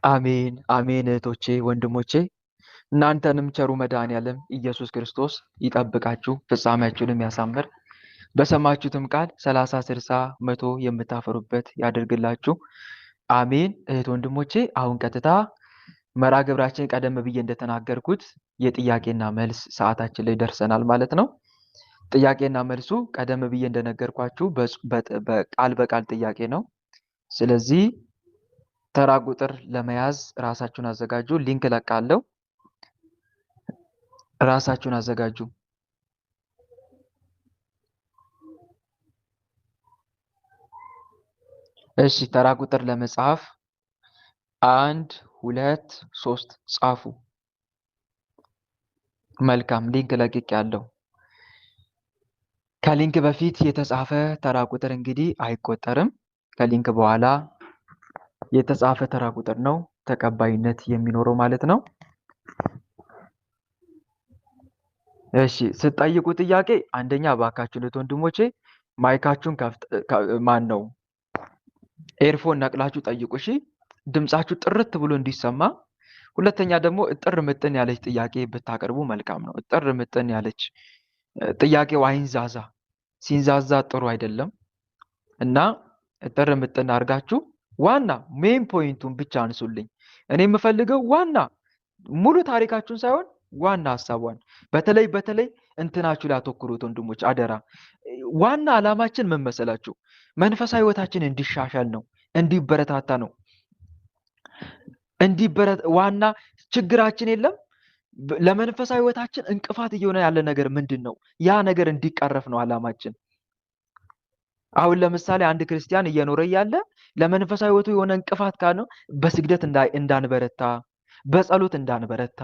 አሜን አሜን። እህቶቼ ወንድሞቼ፣ እናንተንም ቸሩ መድኃኔዓለም ኢየሱስ ክርስቶስ ይጠብቃችሁ፣ ፍጻሜያችሁንም ያሳምር። በሰማችሁትም ቃል 30 60 100 የምታፈሩበት ያደርግላችሁ። አሜን። እህት ወንድሞቼ፣ አሁን ቀጥታ መርሐ ግብራችን ቀደም ብዬ እንደተናገርኩት የጥያቄና መልስ ሰዓታችን ላይ ደርሰናል ማለት ነው። ጥያቄና መልሱ ቀደም ብዬ እንደነገርኳችሁ በቃል በቃል ጥያቄ ነው። ስለዚህ ተራ ቁጥር ለመያዝ ራሳችሁን አዘጋጁ። ሊንክ ለቃለሁ። ራሳችሁን አዘጋጁ። እሺ፣ ተራ ቁጥር ለመጻፍ 1 2 3 ጻፉ። መልካም፣ ሊንክ ለቅቄያለሁ። ከሊንክ በፊት የተጻፈ ተራ ቁጥር እንግዲህ አይቆጠርም። ከሊንክ በኋላ የተጻፈ ተራ ቁጥር ነው ተቀባይነት የሚኖረው ማለት ነው። እሺ፣ ስትጠይቁ ጥያቄ አንደኛ እባካችሁ ወንድሞቼ ማይካችሁን ማን ነው ኤርፎን ነቅላችሁ ጠይቁ። እሺ፣ ድምጻችሁ ጥርት ብሎ እንዲሰማ። ሁለተኛ ደግሞ እጥር ምጥን ያለች ጥያቄ ብታቀርቡ መልካም ነው። እጥር ምጥን ያለች ጥያቄው አይንዛዛ። ሲንዛዛ ጥሩ አይደለም እና እጥር ምጥን አድርጋችሁ ዋና ሜን ፖይንቱን ብቻ አንሱልኝ። እኔ የምፈልገው ዋና ሙሉ ታሪካችሁን ሳይሆን ዋና ሀሳቧን። በተለይ እንትናችሁ ላይ አተኩሩት ወንድሞች፣ አደራ። ዋና ዓላማችን ምን መሰላችሁ? መንፈሳዊ ህይወታችን እንዲሻሻል ነው፣ እንዲበረታታ ነው። ዋና ችግራችን የለም። ለመንፈሳዊ ህይወታችን እንቅፋት እየሆነ ያለ ነገር ምንድን ነው? ያ ነገር እንዲቀረፍ ነው ዓላማችን። አሁን ለምሳሌ አንድ ክርስቲያን እየኖረ እያለ ለመንፈሳዊ ህይወቱ የሆነ እንቅፋት ካለ በስግደት እንዳንበረታ፣ በጸሎት እንዳንበረታ፣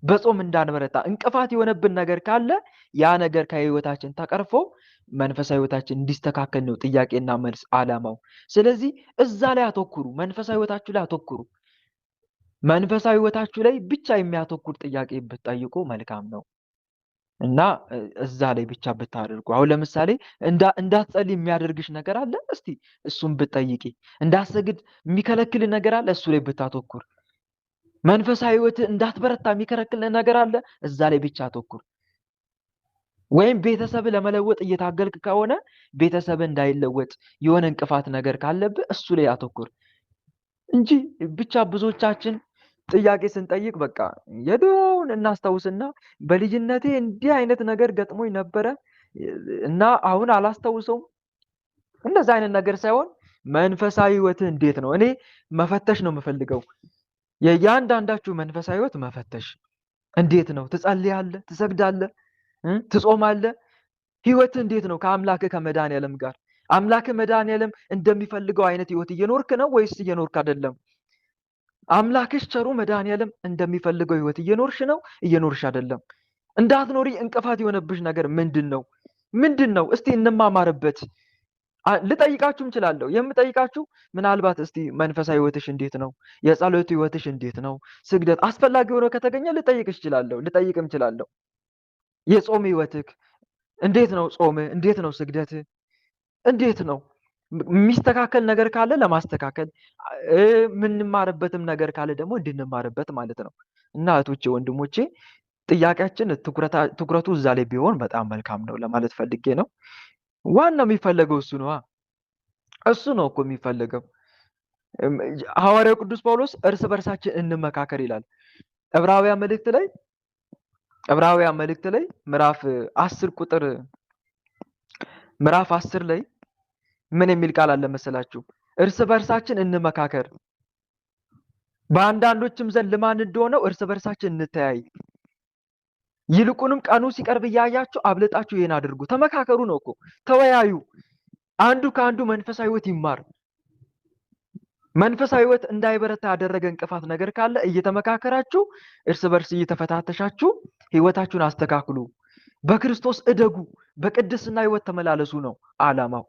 በጾም እንዳንበረታ እንቅፋት የሆነብን ነገር ካለ ያ ነገር ከህይወታችን ተቀርፎ መንፈሳዊ ህይወታችን እንዲስተካከል ነው ጥያቄና መልስ ዓላማው። ስለዚህ እዛ ላይ አተኩሩ፣ መንፈሳዊ ህይወታችሁ ላይ አተኩሩ። መንፈሳዊ ህይወታችሁ ላይ ብቻ የሚያተኩር ጥያቄ ብትጠይቁ መልካም ነው እና እዛ ላይ ብቻ ብታደርጉ። አሁን ለምሳሌ እንዳትጸልይ የሚያደርግሽ ነገር አለ፣ እስቲ እሱን ብትጠይቂ። እንዳትሰግድ የሚከለክል ነገር አለ፣ እሱ ላይ ብታተኩር። መንፈሳዊ ህይወት እንዳትበረታ የሚከለክል ነገር አለ፣ እዛ ላይ ብቻ አተኩር። ወይም ቤተሰብ ለመለወጥ እየታገልክ ከሆነ ቤተሰብ እንዳይለወጥ የሆነ እንቅፋት ነገር ካለብህ እሱ ላይ አተኩር እንጂ ብቻ ብዙዎቻችን ጥያቄ ስንጠይቅ በቃ የድሮውን እናስታውስና በልጅነቴ እንዲህ አይነት ነገር ገጥሞኝ ነበረ እና አሁን አላስታውሰውም። እንደዛ አይነት ነገር ሳይሆን መንፈሳዊ ህይወት እንዴት ነው? እኔ መፈተሽ ነው የምፈልገው። የእያንዳንዳችሁ መንፈሳዊ ህይወት መፈተሽ እንዴት ነው? ትጸልያለህ? ትሰግዳለህ? ትጾማለህ? ህይወት እንዴት ነው? ከአምላክ ከመድኃኔዓለም ጋር አምላክ መድኃኔዓለም እንደሚፈልገው አይነት ህይወት እየኖርክ ነው ወይስ እየኖርክ አይደለም? አምላክሽ ቸሩ መድኃኔዓለም እንደሚፈልገው ህይወት እየኖርሽ ነው እየኖርሽ አይደለም? እንዳትኖሪ እንቅፋት የሆነብሽ ነገር ምንድን ነው? እስቲ እንማማርበት። ልጠይቃችሁ እችላለሁ። የምጠይቃችሁ ምናልባት እስቲ መንፈሳዊ ህይወትሽ እንዴት ነው? የጸሎት ህይወትሽ እንዴት ነው? ስግደት አስፈላጊ ሆኖ ከተገኘ ልጠይቅም እችላለሁ። የጾም ህይወትህ እንዴት ነው? ጾምህ እንዴት ነው? ስግደትህ እንዴት ነው? የሚስተካከል ነገር ካለ ለማስተካከል፣ የምንማርበትም ነገር ካለ ደግሞ እንድንማርበት ማለት ነው። እና እህቶቼ ወንድሞቼ፣ ጥያቄያችን ትኩረቱ እዛ ላይ ቢሆን በጣም መልካም ነው ለማለት ፈልጌ ነው። ዋናው የሚፈለገው እሱ ነው እኮ የሚፈለገው። ሐዋርያው ቅዱስ ጳውሎስ እርስ በርሳችን እንመካከር ይላል። ዕብራውያን መልእክት ላይ ምዕራፍ 10 ላይ ምን የሚል ቃል አለ መሰላችሁ? እርስ በርሳችን እንመካከር፣ በአንዳንዶችም ዘንድ ልማድ እንደሆነው እርስ በርሳችን እንተያይ፣ ይልቁንም ቀኑ ሲቀርብ እያያችሁ አብልጣችሁ ይሄን አድርጉ። ተመካከሩ ነው እኮ፣ ተወያዩ። አንዱ ከአንዱ መንፈሳዊ ህይወት ይማር። መንፈሳዊ ህይወት እንዳይበረታ ያደረገ እንቅፋት ነገር ካለ እየተመካከራችሁ እርስ በርስ እየተፈታተሻችሁ ህይወታችሁን አስተካክሉ። በክርስቶስ እደጉ፣ በቅድስና ህይወት ተመላለሱ ነው ዓላማው።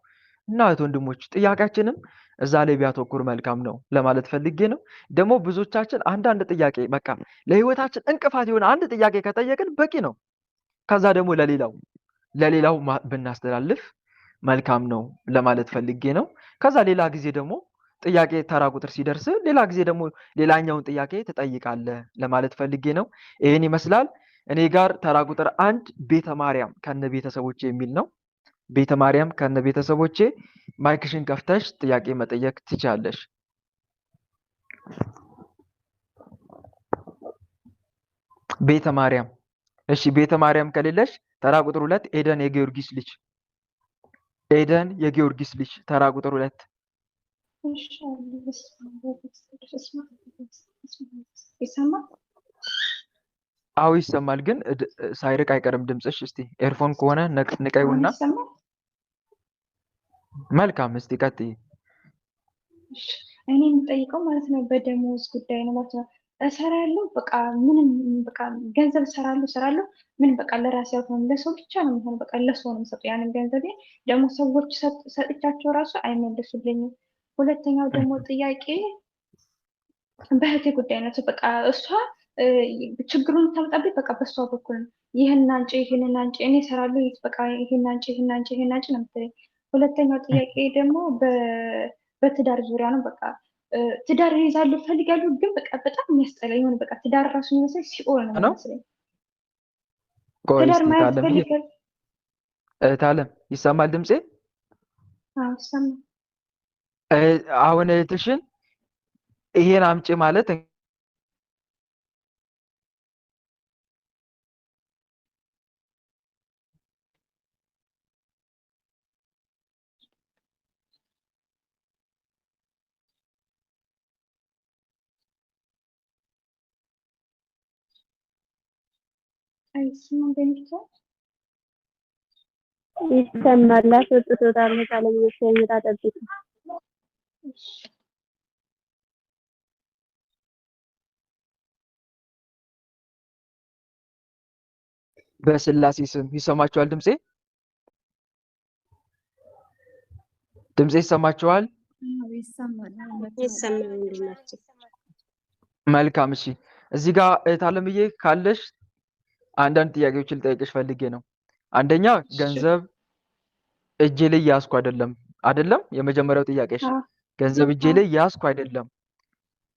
እና ወንድሞች ጥያቄያችንም እዛ ላይ ቢያተኩር መልካም ነው ለማለት ፈልጌ ነው። ደግሞ ብዙዎቻችን አንዳንድ ጥያቄ በቃ ለህይወታችን እንቅፋት የሆነ አንድ ጥያቄ ከጠየቅን በቂ ነው። ከዛ ደግሞ ለሌላው ብናስተላልፍ መልካም ነው ለማለት ፈልጌ ነው። ከዛ ሌላ ጊዜ ደግሞ ጥያቄ ተራ ቁጥር ሲደርስ ሌላ ጊዜ ደግሞ ሌላኛውን ጥያቄ ትጠይቃለህ ለማለት ፈልጌ ነው። ይህን ይመስላል። እኔ ጋር ተራ ቁጥር 1 ቤተ ማርያም ከነ ቤተሰቦቼ የሚል ነው። ቤተ ማርያም ከነ ቤተሰቦቼ። ማይክሽን ከፍተሽ ጥያቄ መጠየቅ ትችላለሽ። ቤተ ማርያም። እሺ ቤተ ማርያም ከሌለሽ ተራ ቁጥር 2 ኤደን የጊዮርጊስ ልጅ። ኤደን የጊዮርጊስ ልጅ ተራ ቁጥር 2። አዎ ይሰማል፣ ግን ሳይርቅ አይቀርም ድምፅሽ። እስቲ ኤርፎን ከሆነ ንቀይውና። መልካም፣ እስቲ ቀጥይ። እኔ የምጠይቀው ማለት ነው በደሞዝ ጉዳይ ነው ማለት ነው። እሰራለሁ በቃ ምንም በቃ ገንዘብ እሰራለሁ ምን በቃ ለራሴ አልሆነም፣ ለሰው ብቻ ነው የሚሆነው። በቃ ለሰው ነው የምሰጠው ያንን ገንዘቤ። ደግሞ ሰዎች ሰጥቻቸው ራሱ አይመልሱልኝም። ሁለተኛው ደግሞ ጥያቄ በእህቴ ጉዳይ ነው። በቃ እሷ ችግሩን ታመጣብኝ በቃ በእሷ በኩል ነው። ይህን አንጭ ይህንን አንጭ፣ እኔ እሰራለሁ በቃ ይህን አንጭ ይህን አንጭ ይህን አንጭ ነው የምትለኝ። ሁለተኛው ጥያቄ ደግሞ በትዳር ዙሪያ ነው። በቃ ትዳር ይዛሉ ፈልጋሉ፣ ግን በቃ በጣም የሚያስጠላ የሆነ በቃ ትዳር ራሱ የሚመስል ሲኦል ነው የሚመስለኝ። ትዳር ማለት ፈልጋል። እህታለም ይሰማል ድምፄ? አዎ ይሰማል። አሁን እህትሽን ይሄን አምጪ ማለት አይሰማም በሚቻ ይሰማል። አስወጥቶታል። ካለም የሚመጣ ጠብቁ። በስላሴ ስም ይሰማችኋል? ድምፄ ይሰማችኋል? መልካም። እሺ እዚህ ጋር እህት አለምዬ ካለሽ አንዳንድ ጥያቄዎችን ልጠይቅሽ ፈልጌ ነው። አንደኛ ገንዘብ እጄ ላይ ያዝኩ አይደለም? የመጀመሪያው ጥያቄሽ ገንዘብ እጄ ላይ ያዝኩ አይደለም፣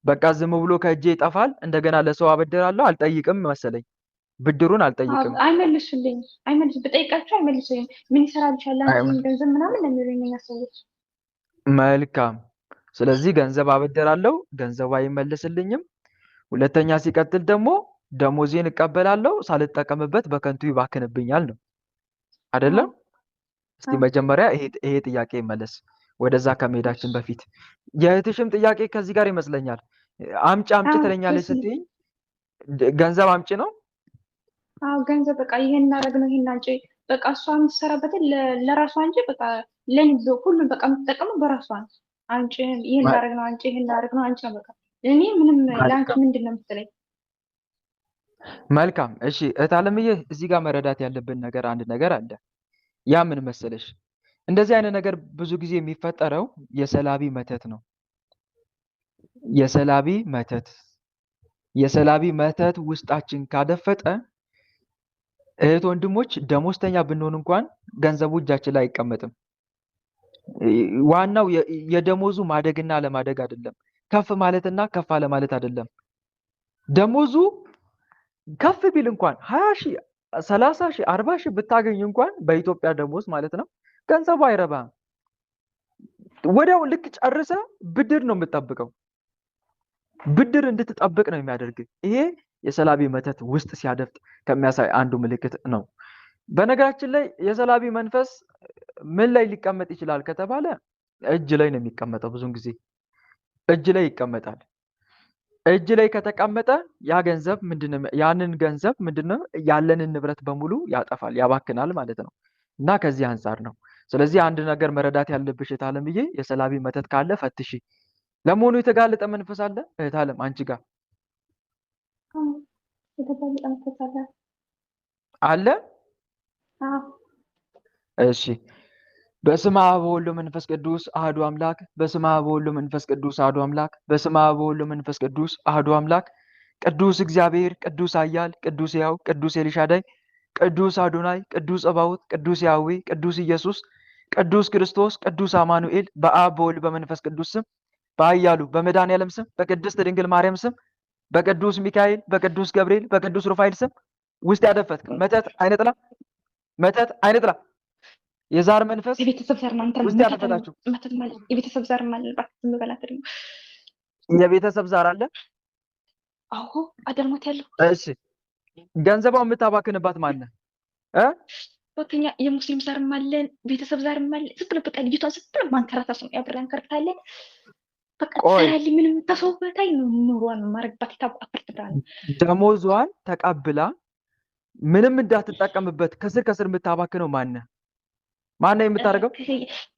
በቃ ዝም ብሎ ከእጄ ይጠፋል። እንደገና ለሰው አበድራለሁ አልጠይቅም መሰለኝ፣ ብድሩን አልጠይቅም። ብጠይቃቸው አይመልሱኝም። ምን ይሰራልሻል አንቺ ገንዘብ ምናምን ነው የሚሉኝ ሰዎች። መልካም። ስለዚህ ገንዘብ አበድራለሁ፣ ገንዘቡ አይመልስልኝም። ሁለተኛ ሲቀጥል ደግሞ ደሞዜን እቀበላለሁ፣ ሳልጠቀምበት በከንቱ ይባክንብኛል ነው አይደለም? እስቲ መጀመሪያ ይሄ ጥያቄ ይመለስ ወደዛ ከመሄዳችን በፊት። የእህትሽም ጥያቄ ከዚህ ጋር ይመስለኛል። አምጪ ትለኛለች ስትይኝ ገንዘብ አምጪ ነው? አዎ ገንዘብ በቃ ይሄን እናደርግ ነው ይሄን አንቺ በቃ እሷ የምትሰራበትን ለራሷ እንጂ በቃ ለኔ ሁሉም በቃ የምትጠቀመው በራሷ ነው። አንቺ ይሄን እናደርግ ነው አንቺ ይሄን እናደርግ ነው አንቺ ነው በቃ እኔ ምንም ለአንቺ ምንድን ነው የምትለኝ? መልካም። እሺ እህት አለምዬ እዚህ ጋር መረዳት ያለብን ነገር አንድ ነገር አለ። ያ ምን መሰለሽ፣ እንደዚህ አይነት ነገር ብዙ ጊዜ የሚፈጠረው የሰላቢ መተት ነው። የሰላቢ መተት ውስጣችን ካደፈጠ እህት ወንድሞች፣ ደሞዝተኛ ብንሆን እንኳን ገንዘቡ እጃችን ላይ አይቀመጥም። ዋናው የደሞዙ ማደግና አለማደግ አይደለም፣ ከፍ ማለትና ከፍ አለማለት አይደለም። ደሞዙ ከፍ ቢል እንኳን 20 ሺህ 30 ሺህ 40 ሺህ ብታገኝ እንኳን በኢትዮጵያ ደሞዝ ማለት ነው ገንዘቡ አይረባም። ወዲያው ልክ ጨርሰ ብድር ነው የምትጠብቀው። ብድር እንድትጠብቅ ነው የሚያደርግ። ይሄ የሰላቢ መተት ውስጥ ሲያደፍጥ ከሚያሳይ አንዱ ምልክት ነው። በነገራችን ላይ የሰላቢ መንፈስ ምን ላይ ሊቀመጥ ይችላል ከተባለ እጅ ላይ ነው የሚቀመጠው። ብዙውን ጊዜ እጅ ላይ ይቀመጣል። እጅ ላይ ከተቀመጠ ያንን ገንዘብ ምንድነው ያለንን ንብረት በሙሉ ያጠፋል፣ ያባክናል ማለት ነው። እና ከዚህ አንጻር ነው። ስለዚህ አንድ ነገር መረዳት ያለብሽ እህት አለምዬ፣ የሰላቢ መተት ካለ ፈትሺ። ለመሆኑ የተጋለጠ መንፈስ አለ እህት አለም አንቺ ጋር አለ? እሺ። በስመ አብ ወወልድ ወመንፈስ ቅዱስ አሐዱ አምላክ። በስመ አብ ወወልድ ወመንፈስ ቅዱስ አሐዱ አምላክ። በስመ አብ ወወልድ ወመንፈስ ቅዱስ አሐዱ አምላክ። ቅዱስ እግዚአብሔር፣ ቅዱስ ኃያል፣ ቅዱስ ሕያው፣ ቅዱስ ኤልሻዳይ፣ ቅዱስ አዶናይ፣ ቅዱስ ጸባኦት፣ ቅዱስ ያህዌ፣ ቅዱስ ኢየሱስ፣ ቅዱስ ክርስቶስ፣ ቅዱስ አማኑኤል፣ በአብ በወልድ በመንፈስ ቅዱስ ስም በኃያሉ በመድኃኒዓለም ስም፣ በቅድስት ድንግል ማርያም ስም፣ በቅዱስ ሚካኤል፣ በቅዱስ ገብርኤል፣ በቅዱስ ሩፋኤል ስም ውስጥ ያደፈትክ መተት አይነ ጥላ፣ መተት አይነ ጥላ፣ የዛር መንፈስ የቤተሰብ ዘር ነው እንትን ውስጥ መተት ያደፈታችሁ መተት ማለት የቤተሰብ ዘር ማለት እባክህ ዝም በላት ደግሞ። የቤተሰብ ዛር አለ። አዎ አደልሞት ያለው እሺ ገንዘቧን የምታባክንባት ማነህ? ሁለተኛ የሙስሊም ዘርም አለን ቤተሰብ ዘርም አለ። ዝም ብለህ በቃ ልጅቷ ዝም ብለህ ማንከራተት ነው። ያብረን አንከርታለን በቃ ቆይ ትሰራለች። ምንም ተሰውበታይ ነው ኑሯን ማረግባት የታባፈርት ብላ ነው ደሞዟን ተቀብላ ምንም እንዳትጠቀምበት ከስር ከስር የምታባክነው ማነህ? ማነህ የምታደርገው?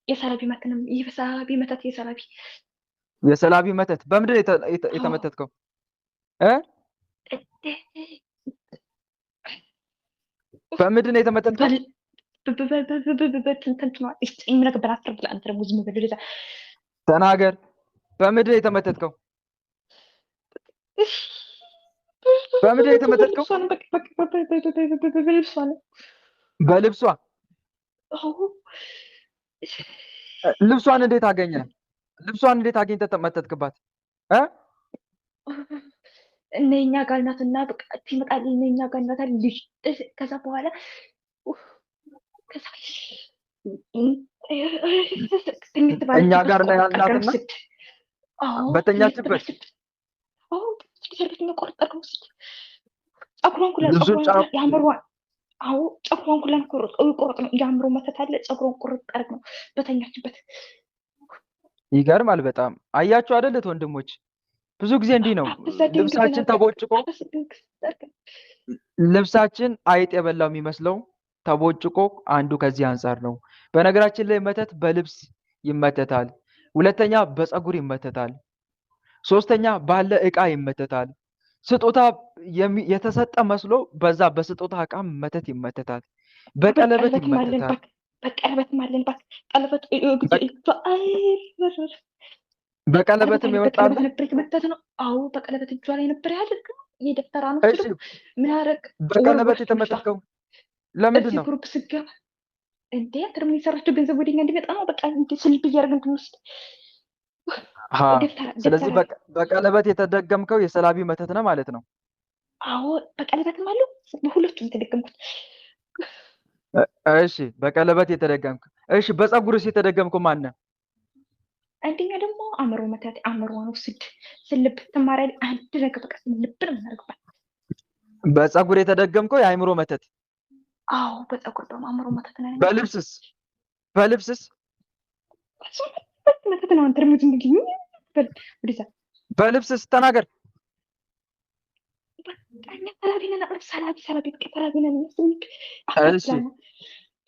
የሰላቢ መተንም የሰላቢ መተት የሰላቢ መተት በምንድን ነው የተመተትከው? በምንድን ነው የተመተትከው? ተናገር። በምንድን ነው የተመተትከው? በምንድን ነው የተመተትከው? በልብሷ። ልብሷን እንዴት አገኘ? ልብሷን እንዴት አገኝተህ ተመተትክባት? እነኛ ጋር ናትና በቃ ትመጣል። እነኛ ጋር ናት ልጅ ከዛ በኋላ እኛ ጋር ነው ያልናትና በተኛችበት ጸጉሯን ኩላን ቆርጥ ነው የአእምሮ መተት አለ። ጸጉሯን ቁርጥ አድርግ ነው በተኛችበት። ይገርማል በጣም አያችሁ አይደለት ወንድሞች? ብዙ ጊዜ እንዲህ ነው። ልብሳችን ተቦጭቆ ልብሳችን አይጥ የበላው የሚመስለው ተቦጭቆ አንዱ ከዚህ አንጻር ነው። በነገራችን ላይ መተት በልብስ ይመተታል። ሁለተኛ በፀጉር ይመተታል። ሶስተኛ ባለ ዕቃ ይመተታል። ስጦታ የተሰጠ መስሎ በዛ በስጦታ ዕቃ መተት ይመተታል። በቀለበት ይመተታል። በቀለበትም አለን ቀለበት በቀለበትም ይወጣል ነበር የተመተት ነው። አዎ በቀለበት እጇ ላይ ነበር ያደርግ የደፍተራ ነው። ምን አረግ በቀለበት የተመተትከው ለምንድን ነው? ግሩፕ ስገባ እንዴ አትርም የሰራቸው ገንዘብ ወደኛ እንዲመጣ ነው። በቃ ስልብ እያደረግን እንድንወስድ። ስለዚህ በቀለበት የተደገምከው የሰላቢ መተት ነው ማለት ነው። አዎ በቀለበትም አለው በሁለቱም የተደገምኩት። እሺ በቀለበት የተደገምከው። እሺ በፀጉርስ የተደገምከው ማነው? አንደኛ ደግሞ አእምሮ መተት አእምሮ ነው። ስልብ ትማሪያለሽ። አንድ ነገር በቃ ስልብ ነው የምናደርግባት። በፀጉር የተደገምከው የአእምሮ መተት? አዎ በፀጉር በአእምሮ መተት ነው። በልብስስ መተት ነው። አንተ ደግሞ ዝም ብለህ በልብስስ ተናገር።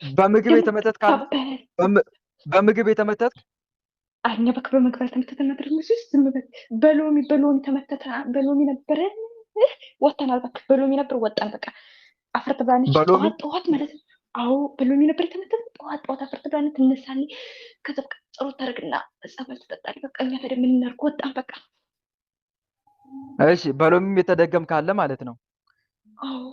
በምግብ የተመተት ካለ በምግብ የተመተት እኛ በቃ በምግብ የተመተተ ነበር። ዝም በሎሚ ተመተተ። በሎሚ ነበረ ወጣናል። በቃ በሎሚ ነበር ወጣን። በቃ አፍርት ብላነች ጠዋት ማለት ነው። አዎ በሎሚ ነበር የተመተተ። ጠዋት አፍርት ብላነች ትነሳለች። ከዛ በቃ ጸሎት ታደርግና ጸበል ትጠጣለች። በቃ እኛ ታዲያ ምን እናድርግ? ወጣን በቃ። እሺ በሎሚም የተደገም ካለ ማለት ነው። አዎ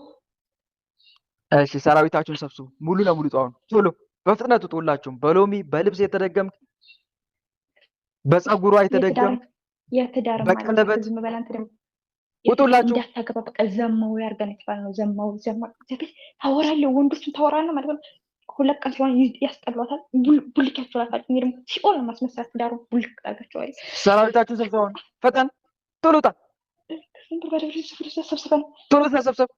እሺ ሰራዊታችሁን ሰብስቡ። ሙሉ ለሙሉ ጧውን ቶሎ በፍጥነት ውጡ ሁላችሁም። በሎሚ በልብስ የተደገም በፀጉሯ የተደገም በቀለበት ውጡላችሁ። እንዳታገባ በቃ ዘማው ያርገን ይባል ነው። ዘማው ታወራለህ፣ ወንዶችን ታወራለህ ማለት ነው። ሁለት ቀን ሲሆን ያስጠሏታል። ቡልክ ያስጠሏታል። እኔ ደግሞ ሲኦል ነው ማስመሰላት። ዳሩ ቡልክ አድርጋቸዋል። ሰራዊታችሁን ሰብስበው ፈጠን ቶሎ ውጣ። ቶሎ ተሰብሰብ።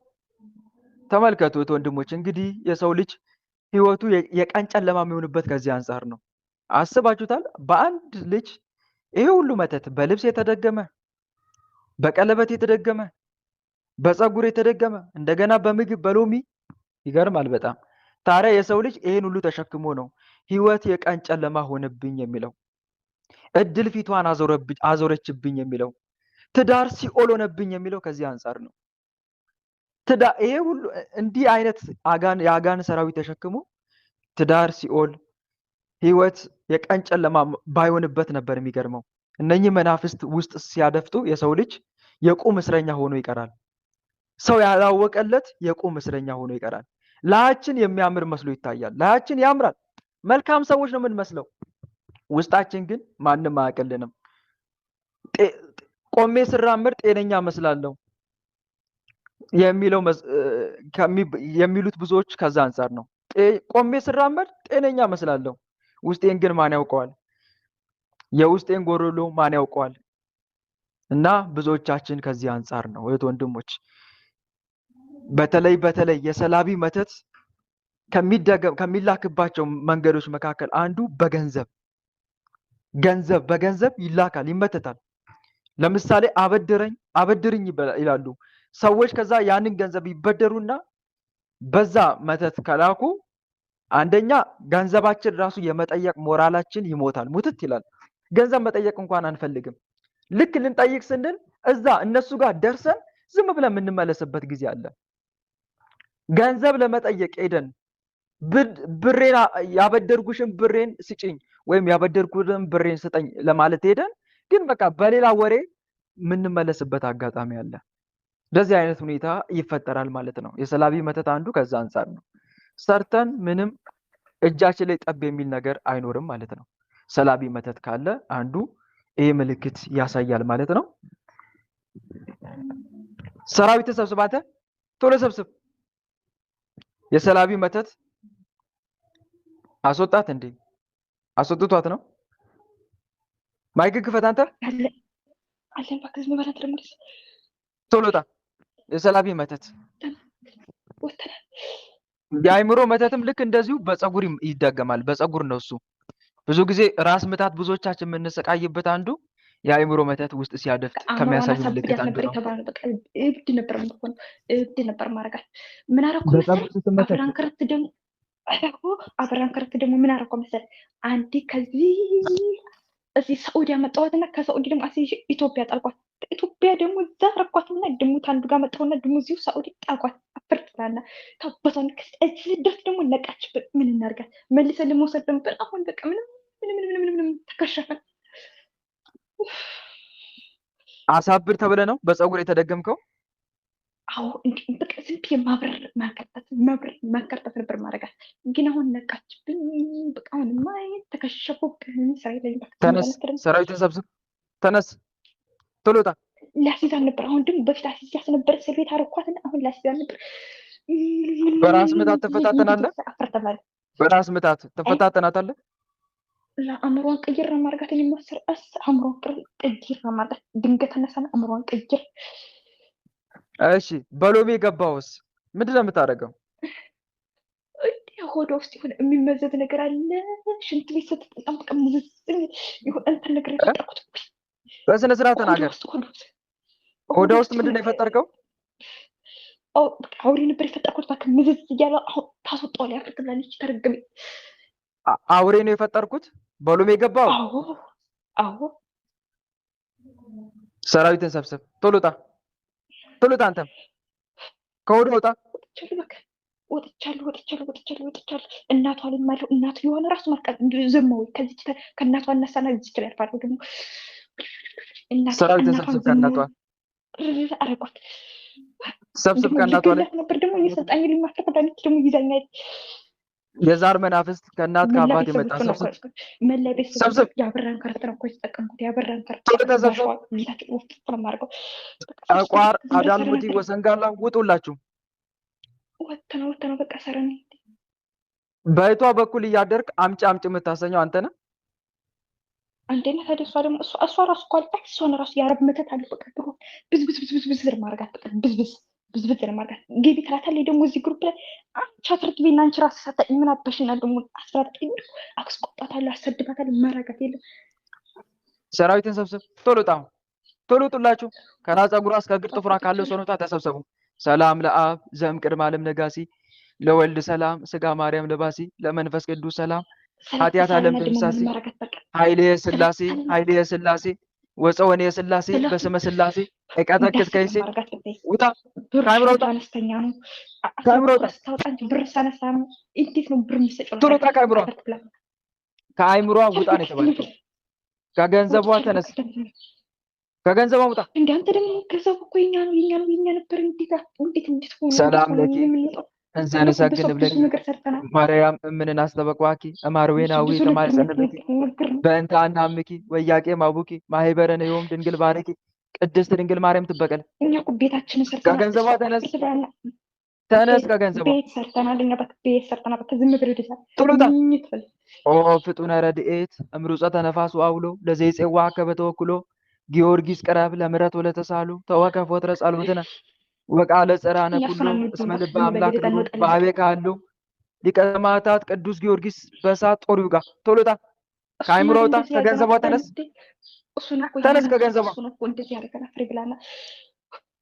ተመልከቱ ወንድሞች፣ እንግዲህ የሰው ልጅ ህይወቱ የቀን ጨለማ የሚሆንበት ከዚህ አንጻር ነው። አስባችሁታል? በአንድ ልጅ ይሄ ሁሉ መተት በልብስ የተደገመ፣ በቀለበት የተደገመ፣ በፀጉር የተደገመ፣ እንደገና በምግብ በሎሚ ይገርማል በጣም። ታዲያ የሰው ልጅ ይሄን ሁሉ ተሸክሞ ነው ህይወት የቀን ጨለማ ሆነብኝ የሚለው፣ እድል ፊቷን አዞረችብኝ የሚለው፣ ትዳር ሲኦል ሆነብኝ የሚለው ከዚህ አንጻር ነው። ይሄ ሁሉ እንዲህ አይነት የአጋን ሰራዊት ተሸክሞ ትዳር ሲኦል ህይወት የቀን ጨለማ ባይሆንበት ነበር የሚገርመው። እነኚህ መናፍስት ውስጥ ሲያደፍጡ የሰው ልጅ የቁም እስረኛ ሆኖ ይቀራል። ሰው ያላወቀለት የቁም እስረኛ ሆኖ ይቀራል። ላያችን የሚያምር መስሎ ይታያል። ላያችን ያምራል፣ መልካም ሰዎች ነው የምንመስለው። ውስጣችን ግን ማንም አያውቅልንም። ቆሜ ስራመድ ጤነኛ መስላለሁ የሚሉት ብዙዎች ከዛ አንፃር ነው። ቆሜ ስራመድ ጤነኛ መስላለሁ፣ ውስጤን ግን ማን ያውቀዋል? የውስጤን ጎዶሎ ማን ያውቀዋል? እና ብዙዎቻችን ከዚህ አንፃር ነው እህት ወንድሞች፣ በተለይ የሰላቢ መተት ከሚላክባቸው መንገዶች መካከል አንዱ በገንዘብ ይላካል፣ ይመተታል። ለምሳሌ አበድርኝ ይላሉ ሰዎች። ከዛ ያንን ገንዘብ ይበደሩና በዛ መተት ከላኩ አንደኛ ገንዘባችን ራሱ የመጠየቅ ሞራላችን ይሞታል፣ ሙትት ይላል። ገንዘብ መጠየቅ እንኳን አንፈልግም። ልክ ልንጠይቅ ስንል እዛ እነሱ ጋር ደርሰን ዝም ብለን የምንመለስበት ጊዜ አለ። ገንዘብ ለመጠየቅ ሄደን ብሬን ያበደርኩሽን ብሬን ስጪኝ ወይም ያበደርኩትን ብሬን ስጠኝ ለማለት ሄደን ግን በቃ በሌላ ወሬ የምንመለስበት አጋጣሚ አለ። እንደዚህ አይነት ሁኔታ ይፈጠራል ማለት ነው። የሰላቢ መተት አንዱ ከዛ አንፃር ነው። ሰርተን ምንም እጃችን ላይ ጠብ የሚል ነገር አይኖርም ማለት ነው። ሰላቢ መተት ካለ አንዱ ይሄ ምልክት ያሳያል ማለት ነው። ሰራዊት ተሰብስብ፣ አንተ ቶሎ ሰብስብ። የሰላቢ መተት አስወጣት እንዴ? አስወጥቷት ነው። ማይክ ክፈት አንተ። ቶሎ ጣ። የሰላቢ መተት የአእምሮ መተትም ልክ እንደዚሁ በፀጉር ይደገማል። በፀጉር ነው እሱ። ብዙ ጊዜ ራስ ምታት ብዙዎቻችን የምንሰቃይበት አንዱ የአእምሮ መተት ውስጥ ሲያደፍጥ ከሚያሳዩ ምልክት አንዱ ነው። እብድ ነበር ማረጋት። ምን አደረኩ መሰለህ? አብራን ከረት ደግሞ ምን አደረኩ መሰለህ? አንዴ ከዚህ እዚህ ሳኡዲ ያመጣኋትና ከሳኡዲ ደግሞ አስይዤ ኢትዮጵያ ጣልኳት። ኢትዮጵያ ደግሞ እዛ ረኳትና ደግሞ ታንዱ ጋር መጣሁና ደግሞ እዚሁ ሳኡዲ ጣልኳት። አፍርጥላና ታበቷን ከዚህ ድረስ ደግሞ ነቃችበት። ምን እናርጋት? መልሰን ለመውሰድ ነበር። አሁን በቃ ምንም ተከሸፈን። አሳብር ተብለ ነው በፀጉር የተደገምከው? አዎ በቃ ዝም ብዬ ማንከርተት ነበር ማረጋት። ግን አሁን ነቃችብኝ። በቃ አሁን ማየት ተከሸፉብኝ። ተነስ፣ ሰራዊትን ሰብስብ፣ ተነስ፣ ቶሎ ጣ። ላስይዛት ነበር። አሁን ደግሞ በፊት አስይዛት ነበር። እስር ቤት አረኳትና አሁን ላስይዛት ነበር። በራስ ምታት ትፈታተናለህ? በራስ ምታት ትፈታተናታለህ? ለአእምሮን ቅይር ነው ማርጋት የሚመስል አእምሮን ቅይር ነው ማርጋት። ድንገት ተነሳና አእምሮን ቅይር። እሺ በሎሚ የገባውስ ምንድን ነው የምታደርገው? ሆዷ ውስጥ የሆነ የሚመዘዝ ነገር አለ። ሽንት ቤት ስትጠቀም ተቀምዘዝ ይሁን እንትን ነገር የፈጠርኩት። በስነ ስርዓት ተናገር። ሆዷ ውስጥ ምንድን ነው የፈጠርከው? አውሬ ነበር የፈጠርኩት። እባክህ ምዝዝ እያለ አሁን ታስወጣው ላይ አፍርት ብላለች። ተረገሜ አውሬ ነው የፈጠርኩት። በሎሚ የገባው? አዎ። ሰራዊትን ሰብስብ፣ ቶሎ ጣ፣ ቶሎ ጣ። አንተም ከሆዱ ወጣ። ወጥቻለሁ። እናቷ ላይ ማለው እናቱ የሆነ ራሱ ማርቀት ዘመው ከዚህ ከእናቷ እነሳና እዚህ ላይ አርፋለሁ። ደግሞ ሰራዊትን ሰብስብ፣ ከእናቷ አረጓት። ሰብስብ ከእናቷ ላይ ነበር ደግሞ እየሰጣኝ ሊማከር ዳንት ደግሞ ይዛኛል። የዛር መናፍስት ከእናት ከአባት የመጣ መላይ ቤተሰብ ያበራን ከርት ነው እኮ የተጠቀምኩት። ያበራን ከርት ጠቋር፣ አዳልሙቲ፣ ወሰንጋላ ውጡላችሁ። ወተነው በቃ ሰረኔ። በእህቷ በኩል እያደርክ አምጪ የምታሰኘው አንተ ነህ። አንዴና ታዲያ እሷ ደግሞ እሷ ራሱ እኮ አልጣች። እሷን ራሱ የአረብ መተት አለ። በቃ ድሮ ብዝብዝ ማርጋት። በቃ ብዝብዝ ማርጋት። ገቢ ትላታለች ደግሞ እዚህ ግሩፕ ላይ አንቺ አትርት ቤና አንቺ ራስ ሰጣኝ ምን አባሽና ደግሞ አስራጥኝ አስቆጣታለሁ፣ አሰድባታለሁ። ማራጋት የለም። ሰራዊትን ሰብስብ፣ ቶሎ ጣው፣ ቶሎ ጡላችሁ። ከራስ ፀጉሯ እስከ እግር ጥፍሯ ካለው ሰውነቷ ተሰብሰቡ። ሰላም ለአብ ዘም ቅድመ ዓለም ነጋሲ ለወልድ ሰላም ስጋ ማርያም ለባሲ ለመንፈስ ቅዱስ ሰላም ኃጢአት ዓለም ደምሳሲ ኃይልየ ሥላሴ ወፀወኔ ሥላሴ በስመ ሥላሴ እቀጠቅጥ ከይሴ ውጣ። ከአእምሮ ውጣ። አነስተኛ ነው። ከአእምሮ ውጣ። ብር ሳነሳ ነው። እንዴት ነው ብር የምትሰጪው? ቶሎ ውጣ። ከአእምሯ ውጣ ነው የተባለው። ከገንዘቧ ተነስ። ከገንዘቧ ውጣ። እንደ አንተ ደግሞ ገንዘቡ እኮ የኛ ነበር። እንዴት ሆነ? ሰላም ለኪ እንዘንሰግን ብለኪ ማርያም እምንን አስተበቋኪ እማርዌናዊ ተማልጸንበኪ በእንተ አናምኪ ወያቄ ማቡኪ ማህበረነ ዮም ድንግል ባረኪ ቅድስት ድንግል ማርያም ትበቀል። እኛ እኮ ቤታችንን ሰርተናል። ከገንዘቧ እሷ ተነስ ትበላ ተነስ ከገንዘቧ ቤት ሰርተናል። እኛ ቤት ሰርተናል። በቃ ዝም ብሎ ይደሳል። ጡሉታ ምኝት ኦ ፍጡነ ረድኤት እምሩፀ ተነፋሱ አውሎ ለዘይፄዋ ከበተወክሎ ጊዮርጊስ ቅረብ ለምረት ወለተሳሉ ተወከፍ ወትረ ጸሎትነ ወቃለ ጽራነ እኛ ኩሎ እሱን አንወድም። እስመ በቃ ልበ ዝም በል አምላክ ወደዛ ርሩ እንወጣለን። በአቤ ካሉ ሊቀ ሰማዕታት ቅዱስ ጊዮርጊስ በእሳት ጦር ይውጋ። ቶሎታ እሱን ከአይምሮ አይደል ውጣ፣ እንደዚህ ከገንዘቧ ያደረገናል ተነስ እንዴ? እሱን እኮ ተነስ ያንን ከገንዘቧ እሱን እኮ እንደዚህ ያደረገናል። ፍሬ ብላና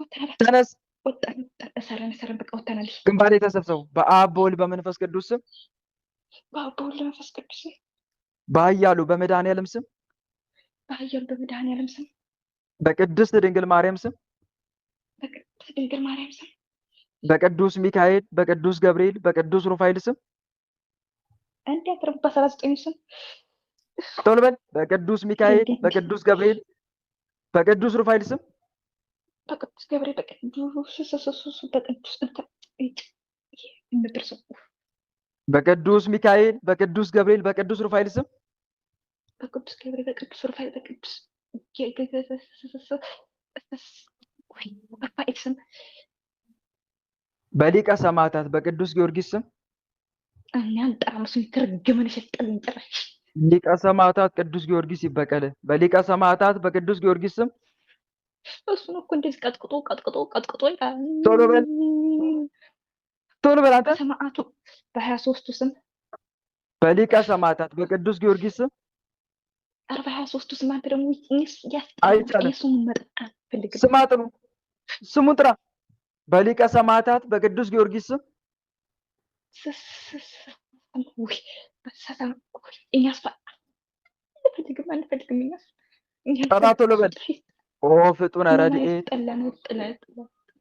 ወጥተናል። ተነስ። ወጣን እሰረን በቃ ወጥተናል። ግንባሬ ተሰብሰቡ። በአብ በወልድ በመንፈስ ቅዱስ ስም በወልድ መንፈስ ቅዱስ ስም በኃያሉ በመድኃኔዓለም ስም በኃያሉ በመድኃኔዓለም ስም በቅድስት ድንግል ማርያም ስም በቅድስት ድንግል ማርያም ስም በቅዱስ ሚካኤል በቅዱስ ገብርኤል በቅዱስ ሩፋኤል ስም እንዴት ነው በ19 ስም ቶሎ በል። በቅዱስ ሚካኤል በቅዱስ ገብርኤል በቅዱስ ሩፋኤል ስም በቅዱስ ገብርኤል በቅዱስ ሚካኤል በቅዱስ ገብርኤል በቅዱስ ሩፋኤል ስም በቅዱስ ገብርኤል በቅዱስ ሩፋኤል በቅዱስ ሩፋኤል ስም በሊቀ ሰማዕታት በቅዱስ ጊዮርጊስ ስም እኛን ጠራምሱን ተረገመን ሸጠልን ጭራሽ ሊቀ ሰማዕታት ቅዱስ ጊዮርጊስ ይበቀል። በሊቀ ሰማዕታት በቅዱስ ጊዮርጊስ ስም እሱን እኮ እንደዚህ ቀጥቅጦ ቶሎ በል ቶሎ በል አንተ። በሰማዕቱ በ23ቱ ስም በሊቀ ሰማዕታት በቅዱስ ጊዮርጊስ ስም 23ቱ ስም አንተ ደግሞ አይቻልም። የሱን መጠን ፈልግ ስም አጥኑ፣ ስሙን ጥራ። በሊቀ ሰማዕታት በቅዱስ ጊዮርጊስ ስም ጠራ። ቶሎ በል ኦ ፍጡነ ረድኤት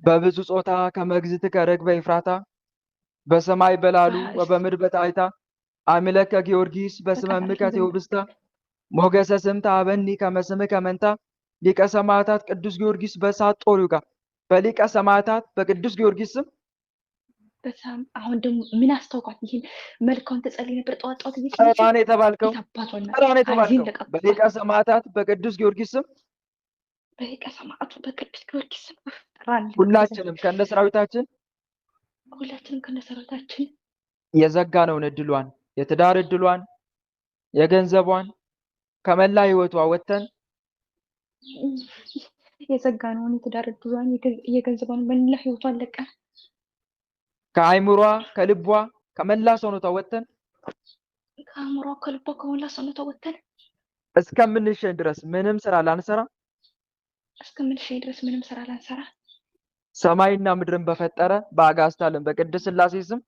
በብዙ ጾታ ከመግዝእትከ ርግበ ኤፍራታ በሰማይ በላሉ ወበምድር በታሕታ አምለከ ጊዮርጊስ በስመ እምከ ቴዎብስታ ሞገሰ ስም ታበኒ ከመ ስምከ መንታ ሊቀ ሰማዕታት ቅዱስ ጊዮርጊስ በእሳት ጦር ይውጋ። በሊቀ ሰማዕታት በቅዱስ ጊዮርጊስ ስም በጣም አሁን ደግሞ ምን አስታውቃት? ይሄን መልካውን ተጸልይ ነበር ጠዋት ጠራን የተባልከው በሊቀ ሰማዕታት በቅዱስ ጊዮርጊስ ስም በሊቀ ሰማዕቱ በቅዱስ ጊዮርጊስ ስም ጠራን። ሁላችንም ከነ ሰራዊታችን የዘጋነውን እድሏን የትዳር እድሏን የገንዘቧን ከመላ ህይወቷ ወጥተን የዘጋነውን የትዳር እድሏን የገንዘቧን መላ ህይወቷን ለቀን ከአይምሯ ከልቧ ከመላ ሰውነቷ ወጥተን ከአይምሯ ከልቧ ከመላ ሰውነቷ ወጥተን እስከምንሸኝ ድረስ ምንም ስራ ላንሰራ ሰማይና ምድርን በፈጠረ በአጋዕዝተ ዓለም በቅድስት ሥላሴ ስም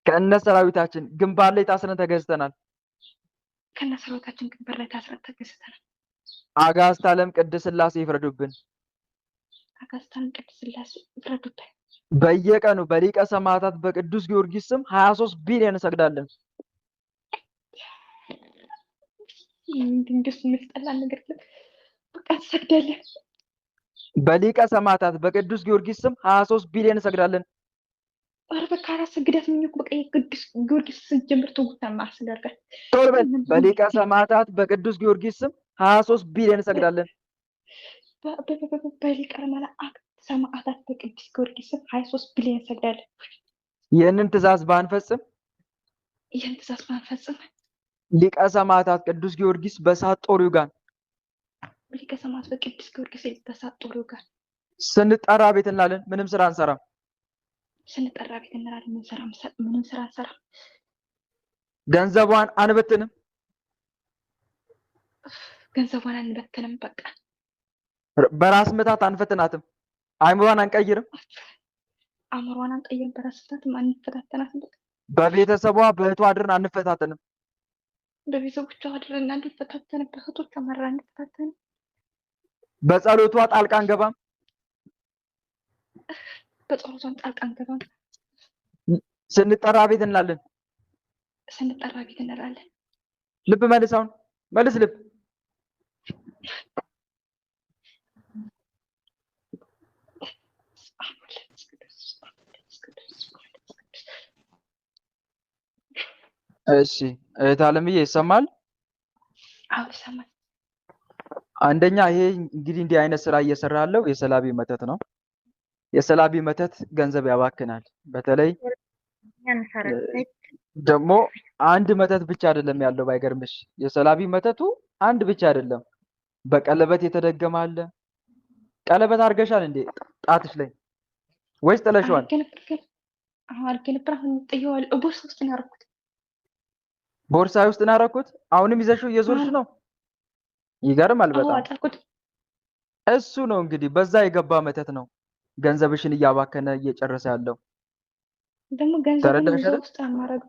ከእነ ሰራዊታችን ግንባር ላይ ታስረን ተገዝተናል። አጋዕዝተ ዓለም ቅድስት ሥላሴ ይፍረዱብን። በየቀኑ በሊቀ ሰማዕታት በቅዱስ ጊዮርጊስ ስም 23 ቢሊዮን እንሰግዳለን። በሊቀ ሰማዕታት በቅዱስ ጊዮርጊስ ስም 23 ቢሊዮን እንሰግዳለን። በሊቀ ሰማዕታት በቅዱስ ጊዮርጊስ ስም 23 ቢሊዮን እንሰግዳለን። በሊቀ ሰማዕታት በቅዱስ ጊዮርጊስ ስም 23 ቢሊዮን እንሰግዳለን። ይህንን ትእዛዝ ባንፈጽም ሊቀ ሰማዕታት ቅዱስ ጊዮርጊስ በእሳት ጦር ይውጋን። ሊቀ ሰማዕታት በቅዱስ ጊዮርጊስ በእሳት ጦር ይውጋን። ስንጠራ ቤት እንላለን፣ ምንም ስራ አንሰራም። ምንም ስራ አንሰራም። ገንዘቧን አንበትንም። በቃ በራስ ምታት አንፈትናትም። አይምሯን አንቀይርም። በራስ ምታትም አንፈታተናትም። በቤተሰቧ በእህቷ አድረን አንፈታተንም። በቤተሰቦቿ አድረን አንፈታተንም። በእህቶቿ አድረን አንፈታተንም። በጸሎቷ ጣልቃ አንገባም። ስንጠራ ቤት እንላለን። ልብ መልስ፣ አሁን መልስ ልብ እሺ እህት አለምዬ ይሰማል? አዎ ይሰማል። አንደኛ ይሄ እንግዲህ እንዲህ አይነት ስራ እየሰራ ያለው የሰላቢ መተት ነው። የሰላቢ መተት ገንዘብ ያባክናል። በተለይ ደግሞ አንድ መተት ብቻ አይደለም ያለው ባይገርምሽ። የሰላቢ መተቱ አንድ ብቻ አይደለም። በቀለበት የተደገመ አለ። ቀለበት አድርገሻል እንዴ ጣትሽ ላይ ወይስ ጥለሽዋል? አድርጌ ነበር። አሁን ጥዬዋለሁ። ቦርሳ ውስጥ ነው ያደረኩት። ቦርሳዬ ውስጥ ነው ያደረኩት። አሁንም ይዘሽው እየዞርሽ ነው። ይገርማል አዎ በጣም። አጣልኩት። እሱ ነው እንግዲህ በዛ የገባ መተት ነው ገንዘብሽን እያባከነ እየጨረሰ ያለው። ደግሞ ገንዘቡን ተረዳሽ እዛ አይደል? ውስጥ አማረግ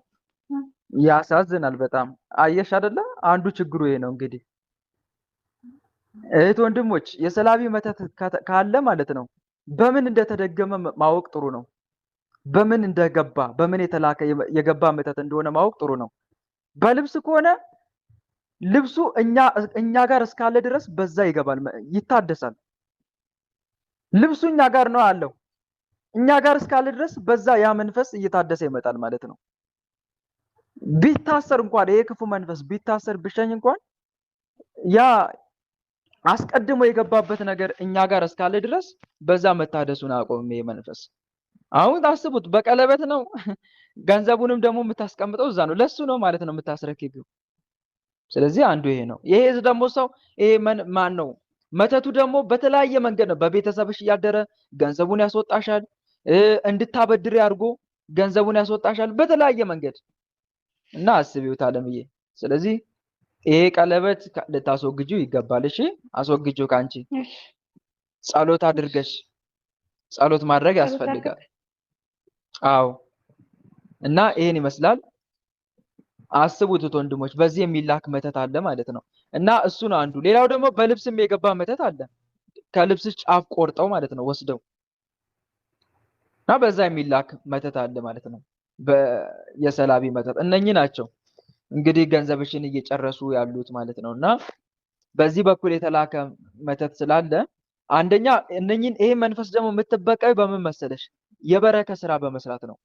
ያሳዝናል በጣም። አየሽ አይደለ? አንዱ ችግሩ ይሄ ነው እንግዲህ። እህት ወንድሞች፣ የሰላቢ መተት ካለ ማለት ነው በምን እንደተደገመ ማወቅ ጥሩ ነው። በምን እንደገባ በምን የተላከ የገባ መተት እንደሆነ ማወቅ ጥሩ ነው። በልብስ ከሆነ ልብሱ እኛ ጋር እስካለ ድረስ በዛ ይገባል፣ ይታደሳል። ልብሱ እኛ ጋር ነው አለው። እኛ ጋር እስካለ ድረስ በዛ ያ መንፈስ እየታደሰ ይመጣል ማለት ነው። ቢታሰር እንኳን ይሄ ክፉ መንፈስ ቢታሰር ብሸኝ እንኳን ያ አስቀድሞ የገባበት ነገር እኛ ጋር እስካለ ድረስ በዛ መታደሱን አቆም። ይሄ መንፈስ አሁን አስቡት፣ በቀለበት ነው ገንዘቡንም ደግሞ የምታስቀምጠው እዛ ነው፣ ለሱ ነው ማለት ነው የምታስረክቢው። ስለዚህ አንዱ ይሄ ነው። ይሄ ደግሞ ሰው ይሄ ማን ነው? መተቱ ደግሞ በተለያየ መንገድ ነው። በቤተሰብሽ እያደረ ገንዘቡን ያስወጣሻል። እንድታበድሪ አድርጎ ገንዘቡን ያስወጣሻል በተለያየ መንገድ እና አስቢው አለምዬ። ስለዚህ ይሄ ቀለበት ልታስወግጂው ይገባል። እሺ አስወግጂው ካንቺ። ጸሎት አድርገሽ ጸሎት ማድረግ ያስፈልጋል። አዎ እና ይሄን ይመስላል። አስቡት ወንድሞች፣ በዚህ የሚላክ መተት አለ ማለት ነው። እና እሱ ነው አንዱ። ሌላው ደግሞ በልብስም የገባ መተት አለ። ከልብስሽ ጫፍ ቆርጠው ማለት ነው ወስደው እና በዛ የሚላክ መተት አለ ማለት ነው። የሰላቢ መተት እነኚህ ናቸው እንግዲህ ገንዘብሽን እየጨረሱ ያሉት ማለት ነው። እና በዚህ በኩል የተላከ መተት ስላለ አንደኛ እነኚህን ይሄ መንፈስ ደግሞ የምትበቀዩ በምን መሰለሽ? የበረከት ስራ በመስራት ነው።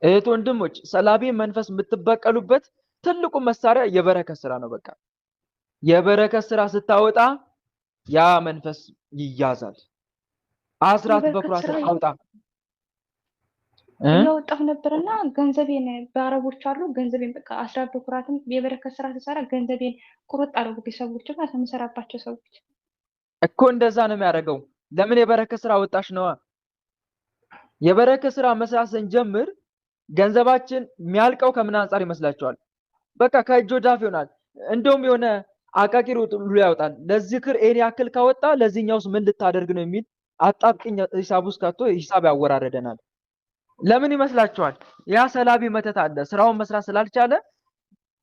እህት ወንድሞች፣ ሰላቢ መንፈስ የምትበቀሉበት ትልቁ መሳሪያ የበረከት ስራ ነው። በቃ የበረከት ስራ ስታወጣ ያ መንፈስ ይያዛል። አስራት በኩራትን አውጣ እያወጣሁ ነበርና ገንዘቤን በአረቦች አሉ ገንዘቤን በቃ አስራት በኩራትን የበረከት ስራ ስሰራ ገንዘቤን ቁርጥ አደረጉ ሰዎች እና የምሰራባቸው ሰዎች እኮ እንደዛ ነው የሚያደርገው። ለምን የበረከት ስራ ወጣሽ ነዋ። የበረከት ስራ መስራት ስንጀምር ገንዘባችን የሚያልቀው ከምን አንጻር ይመስላችኋል? በቃ ከእጅ ወዳፍ ይሆናል። እንደውም የሆነ አቃቂር ሁሉ ያወጣል። ለዚክር ይሄን ያክል ካወጣ ለዚህኛውስ ምን ልታደርግ ነው የሚል አጣብቅኝ ሂሳብ ውስጥ ከቶ ሂሳብ ያወራረደናል። ለምን ይመስላችኋል? ያ ሰላቢ መተት አለ። ስራውን መስራት ስላልቻለ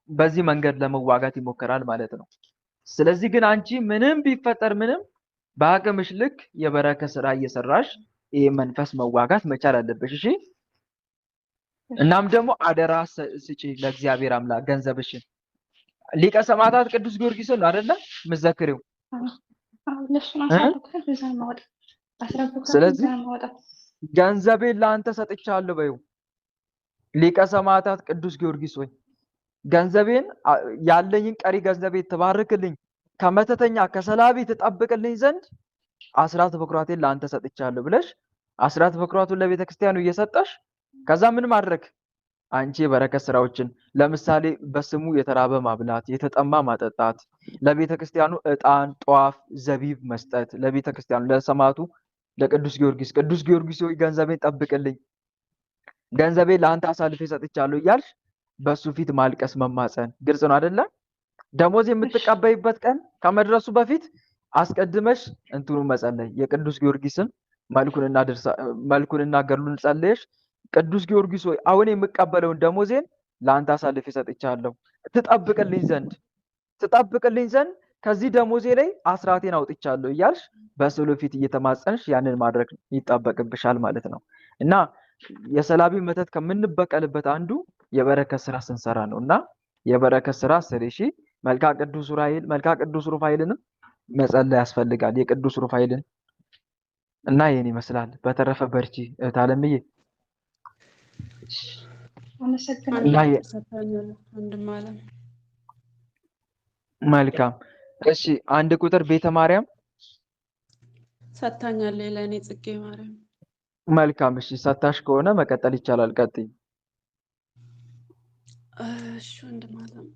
በዚህ መንገድ ለመዋጋት ይሞክራል ማለት ነው። ስለዚህ ግን አንቺ ምንም ቢፈጠር ምንም በአቅምሽ ልክ የበረከት ስራ እየሰራሽ ይሄ መንፈስ መዋጋት መቻል አለብሽ። እሺ። እናም ደግሞ አደራ ስጪ ለእግዚአብሔር አምላክ ገንዘብሽን። ሊቀ ሰማዕታት ቅዱስ ጊዮርጊስን ነው አይደለ ምዘክሪው? ስለዚህ ገንዘቤን ለአንተ ሰጥቻለሁ በይው። ሊቀ ሰማዕታት ቅዱስ ጊዮርጊስ ወይ ገንዘቤን ያለኝን ቀሪ ገንዘቤን ትባርክልኝ፣ ከመተተኛ ከሰላቢ ትጠብቅልኝ ዘንድ አስራት በኩራቴን ለአንተ ሰጥቻለሁ ብለሽ አስራት በኩራቱን ለቤተ ክርስቲያኑ እየሰጠሽ ከዛ ምን ማድረግ? አንቺ የበረከት ስራዎችን ለምሳሌ በስሙ የተራበ ማብላት፣ የተጠማ ማጠጣት፣ ለቤተ ክርስቲያኑ ዕጣን፣ ጧፍ፣ ዘቢብ መስጠት፣ ለቤተ ክርስቲያኑ ለሰማዕቱ ለቅዱስ ጊዮርጊስ ቅዱስ ጊዮርጊስ ሆይ ገንዘቤን ጠብቅልኝ፣ ገንዘቤን ለአንተ አሳልፌ ሰጥቻለሁ እያልሽ በሱ ፊት ማልቀስ መማፀን። ግልጽ ነው አይደለ? ደሞዝ የምትቀበይበት ቀን ከመድረሱ በፊት አስቀድመሽ እንትኑ መጸለይ የቅዱስ ጊዮርጊስን መልኩንና ገድሉን ጸለየሽ ቅዱስ ጊዮርጊስ ሆይ አሁን የምቀበለውን ደሞዜን ለአንተ አሳልፌ ሰጥቻለሁ፣ ትጠብቅልኝ ዘንድ ከዚህ ደሞዜ ላይ አስራቴን አውጥቻለሁ እያልሽ በስዕሉ ፊት እየተማጸንሽ ያንን ማድረግ ይጠበቅብሻል ማለት ነው። እና የሰላቢ መተት ከምንበቀልበት አንዱ የበረከት ስራ ስንሰራ ነው። እና የበረከት ስራ ስሪ። እሺ። መልካ ቅዱስ ሩፋኤልንም መጸለይ ያስፈልጋል። የቅዱስ ሩፋኤልን እና ይህን ይመስላል። በተረፈ በርቺ እህት አለምዬ። አመሰግናለሁ። እና ሰጥቶኛል ወንድም አለም። መልካም። እሺ 1 ቁጥር ቤተ ማርያም። ሰጥታኛል ለእኔ ጽጌ ማርያም። መልካም። እሺ ሰታሽ ከሆነ መቀጠል ይቻላል። ቀጥይ። እሺ ወንድም አለም።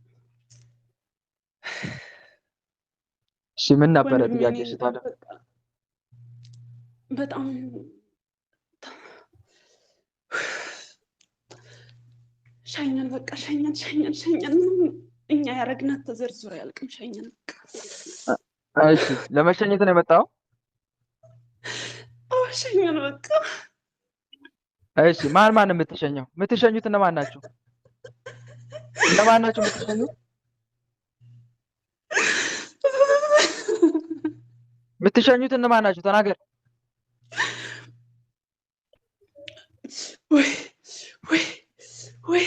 እሺ ምን ነበረ ወንድሜ ጥያቄሽ ታዲያ? በቃ በጣም ሸኘን፣ በቃ ሸኘን። ምንም እኛ ያረግናት ተዘርዝሮ ያልቅም። ሸኘን በቃ። እሺ ለመሸኘት ነው የመጣው? ሸኘን በቃ። እሺ ማን የምትሸኘው? የምትሸኙት እነማን ናቸው? እነማን ናቸው የምትሸኙት? የምትሸኙት እነማን ናቸው? ተናገር። ወይ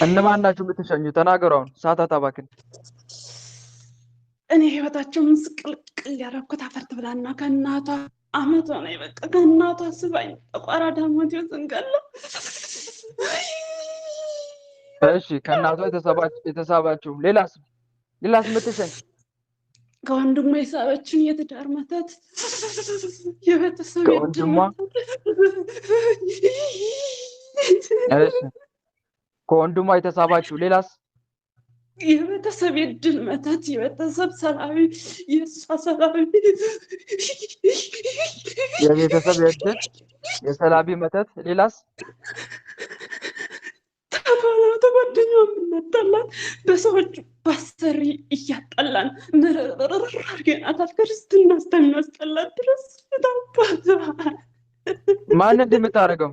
እነማን ናቸው የምትሸኙት? ተናገሩ። አሁን ሰዓት አታባክን። እኔ ህይወታቸው ምስቅልቅል ያደረኩት አፈርት ብላና ከእናቷ አመቷ ነው። በቃ ከእናቷ ስባኝ ጠቋራ ዳሞት ይወስንጋለ። እሺ ከእናቷ የተሳባችሁ ሌላስ የምትሸኝ? ከወንድሟ የሳበችን የትዳር መተት፣ የቤተሰብ ከወንድሟ ከወንድሟ የተሳባችሁ ሌላስ? የቤተሰብ የድል መተት፣ የቤተሰብ ሰላቢ፣ የእሷ ሰላቢ፣ የቤተሰብ የድል የሰላቢ መተት ሌላስ? ተጓደኛ የምናጣላን በሰዎች ባሰሪ እያጣላን ምርር አርገናታል። ክርስትና እስከሚያስጠላት ድረስ ታባታ ማን እንደምታደርገው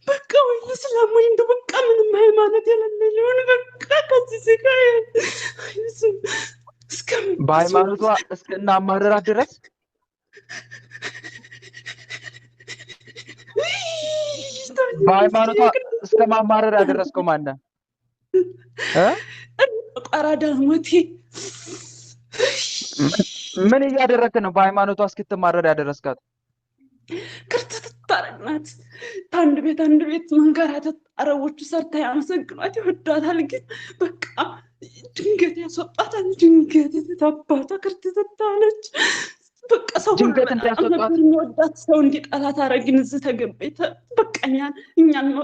በቃ ወይ እስላም ወይ እንደው በቃ ምንም ሃይማኖት የሌለ ሊሆን በቃ ከዚህ ስጋ በሃይማኖቷ እስከና አማረራት ድረስ በሃይማኖቷ እስከ ማማረር ያደረስከው ማን ነው? ቋራዳ ሞቴ ምን እያደረክ ነው? በሃይማኖቷ እስክትማረር ያደረስካት? ክርትት ታረግናት። አንድ ቤት መንገራተት። አረቦቹ ሰርታ ያመሰግኗት ይወዳታል። ግን በቃ ድንገት ያስወጣታል። ድንገት ታባታ ክርትት አለች። በቃ ሰው ሁሉ በጣም የሚወዳት ሰው እንዲጠላት አረግን። እዚህ ተገበይተ በቃ እኛን ነው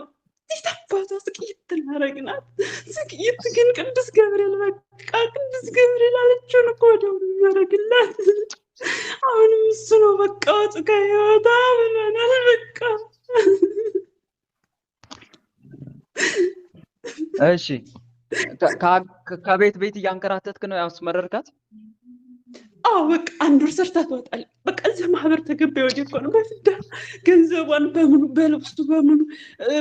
ታባታ ስቅይት እናረግናት። ስቅይት ግን ቅዱስ ገብርኤል በቃ ቅዱስ ገብርኤል አለችውን እኮ ወዲያውኑ የሚያደርግላት። አሁንም እሱ ነው በቃ ወጥቃ ይወጣ ብለናል። በቃ እሺ ከቤት እያንከራተትክ ነው ያስመረርካት? አዎ በቃ 1 ወር ሰርታ ትወጣለች። በቃ እዚህ ማህበር ተገባይ ወዲህ እኮ ነው በፍዳ ገንዘቧን በምኑ በልብሱ በምኑ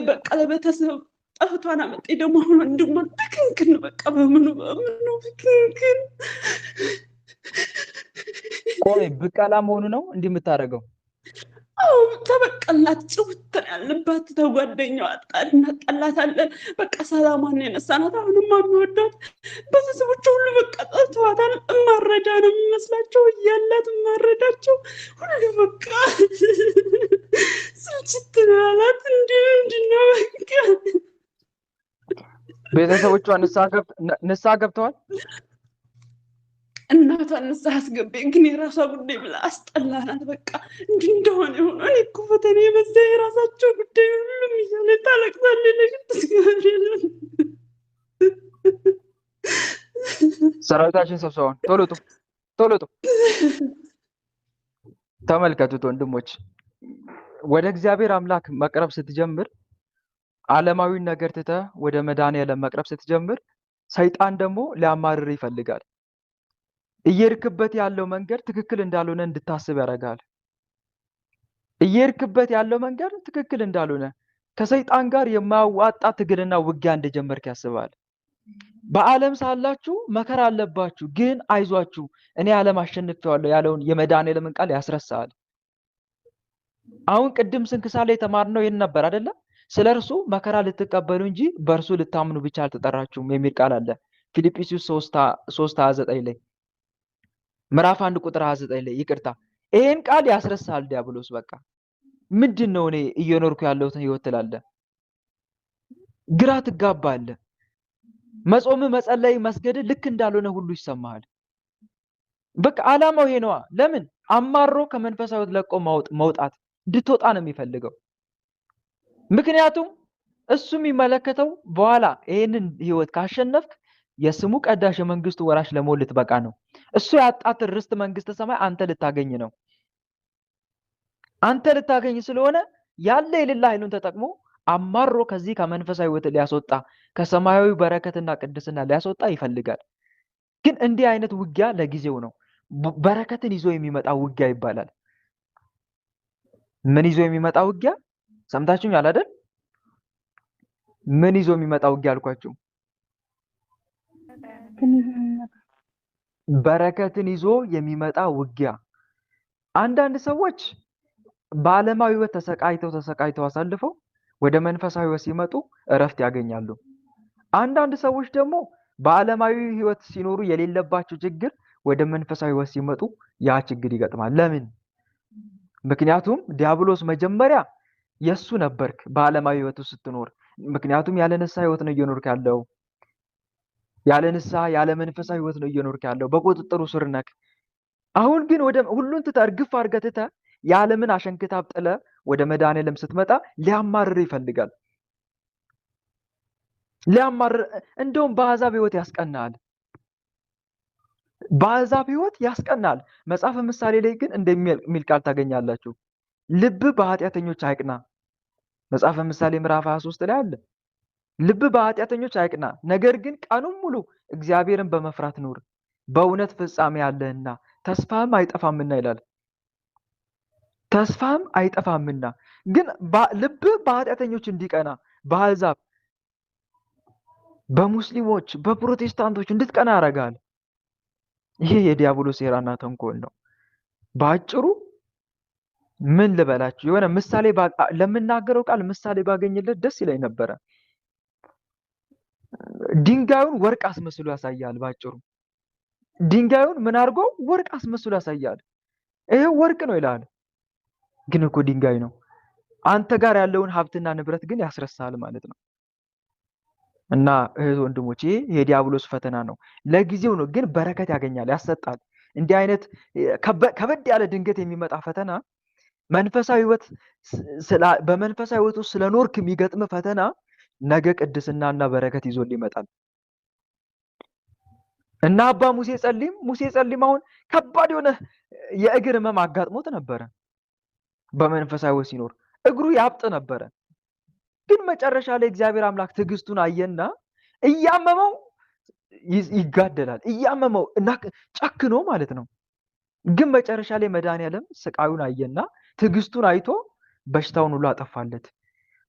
በቃ ለቤተሰብ ጠፍቷን አመጣ። ደግሞ አሁን ወንድሟን ብክንክን በቃ በምኑ ብክንክን። ቆይ ብቀላ መሆኑ ነው እንዲህ የምታደርገው? አዎ ተበቀላት። ጭውት ያለባት ተጓደኛዋ እናጣላታለን። በቃ ሰላሟን የነሳናት። አሁንም የሚወዳት ቤተሰቦቿ ሁሉ በቃ ጠልተዋታል። እማረዳ ነው የሚመስላቸው እያላት እማረዳቸው ሁሉ በቃ ስልችት ነው ያላት። ምንድነው በቃ ቤተሰቦቿ ንስሐ ገብተዋል። እናቷን ንስሐ አስገባኝ፣ ግን የራሷ ጉዳይ ብላ አስጠላናት። በቃ እንዲህ እንደሆነ የሆነ እኔ እኮ ፈተና የበዛ የራሳቸው ጉዳይ ሁሉም እያለ ታለቅሳለች። ለቅዱስ ገብርኤል ሰራዊታችን ሰብስበዋል። ቶሎ ውጡ። ተመልከቱት ወንድሞች፣ ወደ እግዚአብሔር አምላክ መቅረብ ስትጀምር፣ ዓለማዊ ነገር ትተህ ወደ መድኃኒዓለም መቅረብ ስትጀምር፣ ሰይጣን ደግሞ ሊያማርር ይፈልጋል። እየሄድክበት ያለው መንገድ ትክክል እንዳልሆነ እንድታስብ ያደርጋል። እየሄድክበት ያለው መንገድ ትክክል እንዳልሆነ ከሰይጣን ጋር የማያዋጣ ትግልና ውጊያ እንደጀመርክ ያስባል። በዓለም ሳላችሁ መከራ አለባችሁ፣ ግን አይዟችሁ እኔ ዓለም አሸንፌዋለሁ ያለውን የመድኃኒዓለምን ቃል ያስረሳል። አሁን ቅድም ስንክሳር ላይ የተማርነው ይህን ነበር አይደለ? ስለ እርሱ መከራ ልትቀበሉ እንጂ በእርሱ ልታምኑ ብቻ አልተጠራችሁም የሚል ቃል አለ ፊልጵስዩስ 3:29 ላይ ምዕራፍ 1 ቁጥር 29 ላይ ይቅርታ። ይሄን ቃል ያስረሳል ዲያብሎስ። በቃ ምንድነው እኔ እየኖርኩ ያለሁትን ህይወት ትላለህ? ግራ ትጋባለህ። መጾም፣ መጸለይ፣ መስገድ ልክ እንዳልሆነ ሁሉ ይሰማሃል። በቃ ዓላማው ይሄ ነዋ። ለምን አማሮ ከመንፈሳዊ ሕይወት ለቆ መውጣት እንድትወጣ ነው የሚፈልገው። ምክንያቱም እሱ የሚመለከተው በኋላ ይሄንን ህይወት ካሸነፍክ የስሙ ቀዳሽ የመንግስቱ ወራሽ ለመሆን ልትበቃ ነው። እሱ ያጣትን ርስት መንግስተ ሰማይ አንተ ልታገኝ ነው። አንተ ልታገኝ ስለሆነ ያለ የሌላ ኃይሉን ተጠቅሞ አማሮ ከዚህ ከመንፈሳዊ ሕይወት ሊያስወጣ ከሰማያዊ በረከትና ቅድስና ሊያስወጣ ይፈልጋል። ግን እንዲህ አይነት ውጊያ ለጊዜው ነው። በረከትን ይዞ የሚመጣ ውጊያ ይባላል። ምን ይዞ የሚመጣ ውጊያ? ሰምታችሁኛል አይደል? ምን ይዞ የሚመጣ ውጊያ አልኳችሁ? በረከትን ይዞ የሚመጣ ውጊያ። አንዳንድ ሰዎች በዓለማዊ ሕይወት ተሰቃይተው አሳልፈው ወደ መንፈሳዊ ሕይወት ሲመጡ እረፍት ያገኛሉ። አንዳንድ ሰዎች ደግሞ በዓለማዊ ሕይወት ሲኖሩ የሌለባቸው ችግር ወደ መንፈሳዊ ሕይወት ሲመጡ ያ ችግር ይገጥማል። ለምን? ምክንያቱም ዲያብሎስ መጀመሪያ የሱ ነበርክ በዓለማዊ ሕይወት ውስጥ ስትኖር። ምክንያቱም ያለ ንስሐ ሕይወት ነው እየኖርክ ያለው። ያለ ንስሐ ያለ መንፈሳዊ ሕይወት ነው እየኖርክ ያለው። በቁጥጥሩ ስር ነክ። አሁን ግን ወደ ሁሉን ትተህ እርግፍ አድርገህ ትተህ የዓለምን አሸንክታብ ጥለህ ወደ መድኃኔዓለም ስትመጣ ሊያማርር ይፈልጋል። ሊያማርር እንደውም በአሕዛብ ሕይወት ያስቀናል። በአሕዛብ ሕይወት ያስቀናል። መጽሐፈ ምሳሌ ላይ ግን እንደሚል ቃል ታገኛላችሁ። ልብ በኃጢአተኞች አይቅና። መጽሐፈ ምሳሌ ምዕራፍ 23 ላይ አለ። ልብ በኃጢአተኞች አይቅና፣ ነገር ግን ቀኑን ሙሉ እግዚአብሔርን በመፍራት ኑር፣ በእውነት ፍጻሜ ያለህና ተስፋም አይጠፋምና ይላል። ተስፋም አይጠፋምና። ግን ልብ በኃጢአተኞች እንዲቀና፣ በአሕዛብ፣ በሙስሊሞች፣ በፕሮቴስታንቶች እንድትቀና ያደርጋል። ይሄ የዲያብሎስ ሴራና ተንኮል ነው። በአጭሩ ምን ልበላችሁ? የሆነ ምሳሌ ለምናገረው ቃል ምሳሌ ባገኝለት ደስ ይለኝ ነበረ። ድንጋዩን ወርቅ አስመስሎ ያሳያል። ባጭሩ ድንጋዩን ምን አድርጎ ወርቅ አስመስሎ ያሳያል። ይሄ ወርቅ ነው ይላል፣ ግን እኮ ድንጋይ ነው። አንተ ጋር ያለውን ሀብትና ንብረት ግን ያስረሳል ማለት ነው። እና እህት ወንድሞች፣ ይሄ የዲያብሎስ ፈተና ነው። ለጊዜው ነው፣ ግን በረከት ያገኛል፣ ያሰጣል። እንዲህ አይነት ከበድ ያለ ድንገት የሚመጣ ፈተና በመንፈሳዊ ሕይወት ውስጥ ስለኖርክ የሚገጥም ፈተና ነገ ቅድስናና በረከት ይዞል ይመጣል። እና አባ ሙሴ ጸሊም አሁን ከባድ የሆነ የእግር ህመም አጋጥሞት ነበረ። በመንፈሳዊ ሕይወት ሲኖር እግሩ ያብጥ ነበረ። ግን መጨረሻ ላይ እግዚአብሔር አምላክ ትዕግስቱን አየና እያመመው ይጋደላል። እያመመው እና ጨክኖ ማለት ነው። ግን መጨረሻ ላይ መድኃኔዓለም ስቃዩን አየና ትዕግስቱን አይቶ በሽታውን ሁሉ አጠፋለት።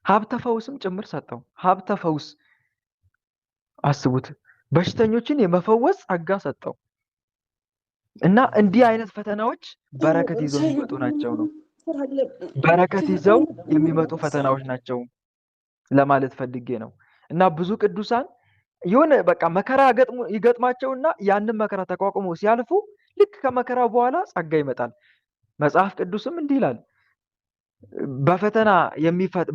ሀብተ ፈውስም ጭምር ሰጠው። ሀብተ ፈውስ አስቡት፣ በሽተኞችን የመፈወስ ጸጋ ሰጠው። እና እንዲህ አይነት ፈተናዎች በረከት ይዘው የሚመጡ ናቸው ነው። በረከት ይዘው የሚመጡ ፈተናዎች ናቸው ለማለት ፈልጌ ነው። እና ብዙ ቅዱሳን የሆነ በቃ መከራ ይገጥማቸውና ያንን መከራ ተቋቁሞ ሲያልፉ ልክ ከመከራ በኋላ ጸጋ ይመጣል። መጽሐፍ ቅዱስም እንዲህ ይላል፣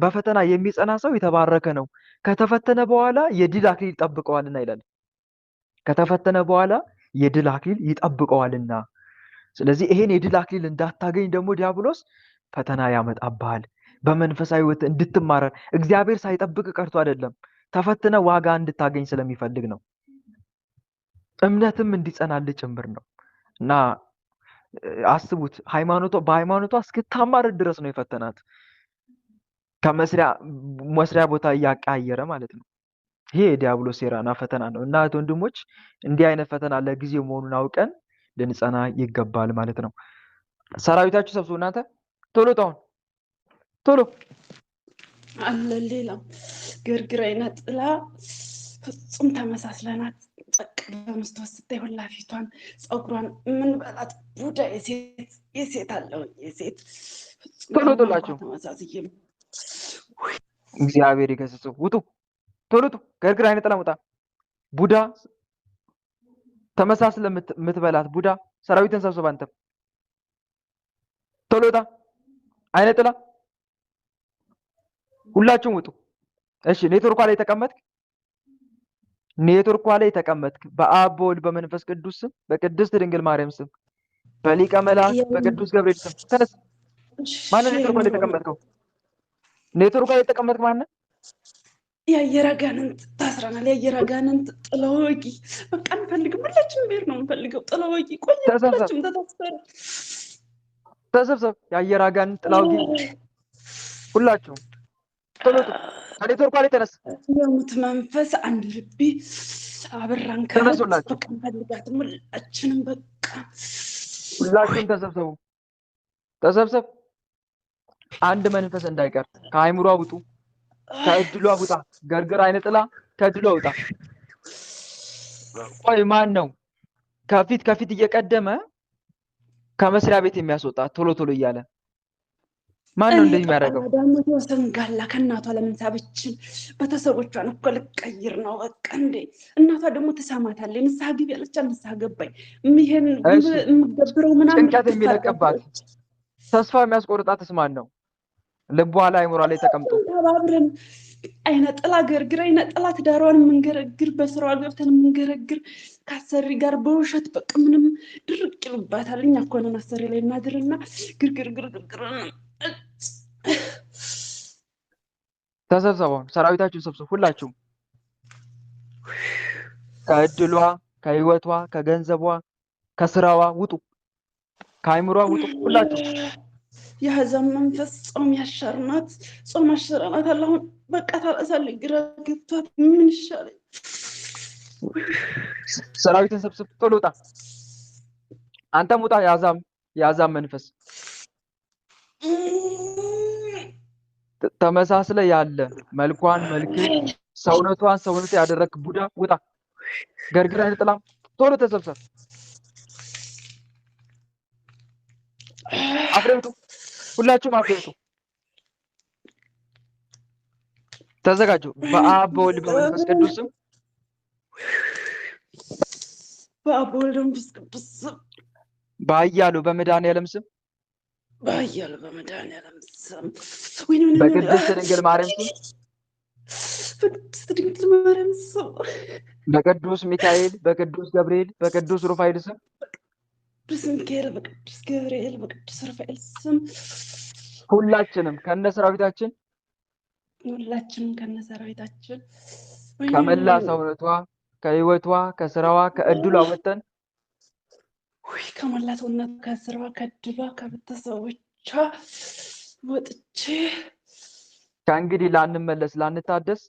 በፈተና የሚጸና ሰው የተባረከ ነው፣ ከተፈተነ በኋላ የድል አክሊል ይጠብቀዋልና ይላል። ከተፈተነ በኋላ የድል አክሊል ይጠብቀዋልና። ስለዚህ ይሄን የድል አክሊል እንዳታገኝ ደግሞ ዲያብሎስ ፈተና ያመጣብሃል። በመንፈሳዊ ሕይወት እንድትማረር እግዚአብሔር ሳይጠብቅ ቀርቶ አይደለም፣ ተፈትነ ዋጋ እንድታገኝ ስለሚፈልግ ነው። እምነትም እንዲጸናልህ ጭምር ነው። እና አስቡት፣ በሃይማኖቷ እስክታማርር ድረስ ነው የፈተናት፣ ከመስሪያ ቦታ እያቀያየረ ማለት ነው። ይሄ የዲያብሎስ ሴራና ፈተና ነው። እና እህት ወንድሞች፣ እንዲህ አይነት ፈተና ለጊዜው መሆኑን አውቀን ልንጸና ይገባል ማለት ነው። ሰራዊታችሁ ሰብስቡ። እናንተ ቶሎ ቶሎ አለ። ሌላም ግርግር አይነት ጥላ ፍጹም ተመሳስለናት። ጸቅ በመስታወት ስታይ ሁላ ፊቷን ፀጉሯን ምን በላት ቡዳ የሴት አለው የሴት ቶሎ ቶላችሁ ተመሳስዬ እግዚአብሔር ይገስጽው። ውጡ ቶሎ ግርግር አይነት ጥላ ውጣ። ቡዳ ተመሳስለ የምትበላት ቡዳ ሰራዊትን ሰብስብ። አንተም ቶሎ ውጣ። አይነት ጥላ ሁላችሁም ውጡ። እሺ ኔትወርኳ ላይ ተቀመጥክ። ኔትወርኳ ላይ ተቀመጥክ። በአብ በወልድ በመንፈስ ቅዱስ ስም በቅድስት ድንግል ማርያም ስም በሊቀ መላእክት በቅዱስ ገብርኤል ስም ተነስ። ማነው ኔትወርኳ ላይ ተቀመጥከው? ኔትወርኳ ላይ ተቀመጥክ ማነው? የአየር አጋንንት ታስረናል። የአየር አጋንንት ጥላ ወጊ በቃ እንፈልግም። ሁላችንም ብሄር ነው የምንፈልገው። ጥላ ወጊ ቆየ። ተሰብሰብ ሁላችንም ተታሰረ። ተሰብሰብ። የአየር አጋንንት ጥላ ወጊ ሁላችሁም ቶሎ ቶሎ ከኔትወርኳ ላይ ተነስ። የሙት መንፈስ አንድ ልቤ አብራን ከረት ተነሱላችሁ። በቃ እንፈልጋትም ሁላችንም በቃ ሁላችሁም ተሰብሰቡ። ተሰብሰብ። አንድ መንፈስ እንዳይቀር ከአይምሯ ውጡ። ከእድሏ ውጣ። ገርገር አይነ ጥላ ከእድሏ ውጣ። ቆይ ማን ነው ከፊት ከፊት እየቀደመ ከመስሪያ ቤት የሚያስወጣ ቶሎ ቶሎ እያለ ማን ነው እንደዚህ የሚያደርገው? ደግሞ የወሰን ጋላ ከእናቷ ለምን ሳበችን? ቤተሰቦቿን እኮ ልቀይር ነው በቃ እንዴ። እናቷ ደግሞ ትሰማታለች። ንስሐ ግቢ ያለች ንስሐ ገባኝ። ይሄን የምገብረው ምናምን ጭንቀት የሚለቅባት ተስፋ የሚያስቆርጣትስ ማን ነው? ልቧ ላይ አይምሯ ላይ ተቀምጦ ተባብረን አይነ ጥላ ገርግር አይነ ጥላ ትዳሯን የምንገረግር በስራዋ ገብተን የምንገረግር ከአሰሪ ጋር በውሸት በቃ ምንም ድርቅ ይሉባታል። እኛ እኮ ነን አሰሪ ላይ እናድርና ግርግር ግርግር። ተሰብሰቡ። ሰራዊታችሁን ሰብስቡ። ሁላችሁም ከእድሏ ከህይወቷ ከገንዘቧ ከስራዋ ውጡ። ከአይምሯ ውጡ። ሁላችሁም የአሕዛብ መንፈስ ጾም ያሻርናት። ጾም አሻርናት አለ። አሁን በቃ ታለቅሳለች። ግራ ገብቷት ምን ይሻለኝ? ሰራዊትን ሰብስብ። ቶሎ ውጣ። አንተም ውጣ። የአሕዛብ መንፈስ ተመሳስለ ያለ መልኳን መልክ ሰውነቷን ሰውነት ያደረክ ቡዳ ውጣ። ገርግር አይነ ጥላ ቶሎ ተሰብሰብ። አፍሬቱ ሁላችሁም አፍሬቱ ተዘጋጁ። በአብ በወልድ በመንፈስ ቅዱስ ስም በአብ በወልድ በመንፈስ ቅዱስ ስም በኃያሉ በመድኃኒዓለም ስም በኃያሉ በመድኃኒዓለም ስም በቅድስት ድንግል ማርያም ስም በቅድስት ድንግል ማርያም ስም በቅዱስ ሚካኤል በቅዱስ ገብርኤል በቅዱስ ሩፋኤል ስም በቅዱስ ሚካኤል በቅዱስ ገብርኤል በቅዱስ ሩፋኤል ስም ሁላችንም ከነሰራዊታችን ከመላ ሰውነቷ ከህይወቷ ከስራዋ ከእድሏ ወጥተን ከመላ ሰውነቷ ከስራዋ ከእድሏ ከቤተሰቦቿ ወጥቼ ከእንግዲህ ላንመለስ ላንታደስ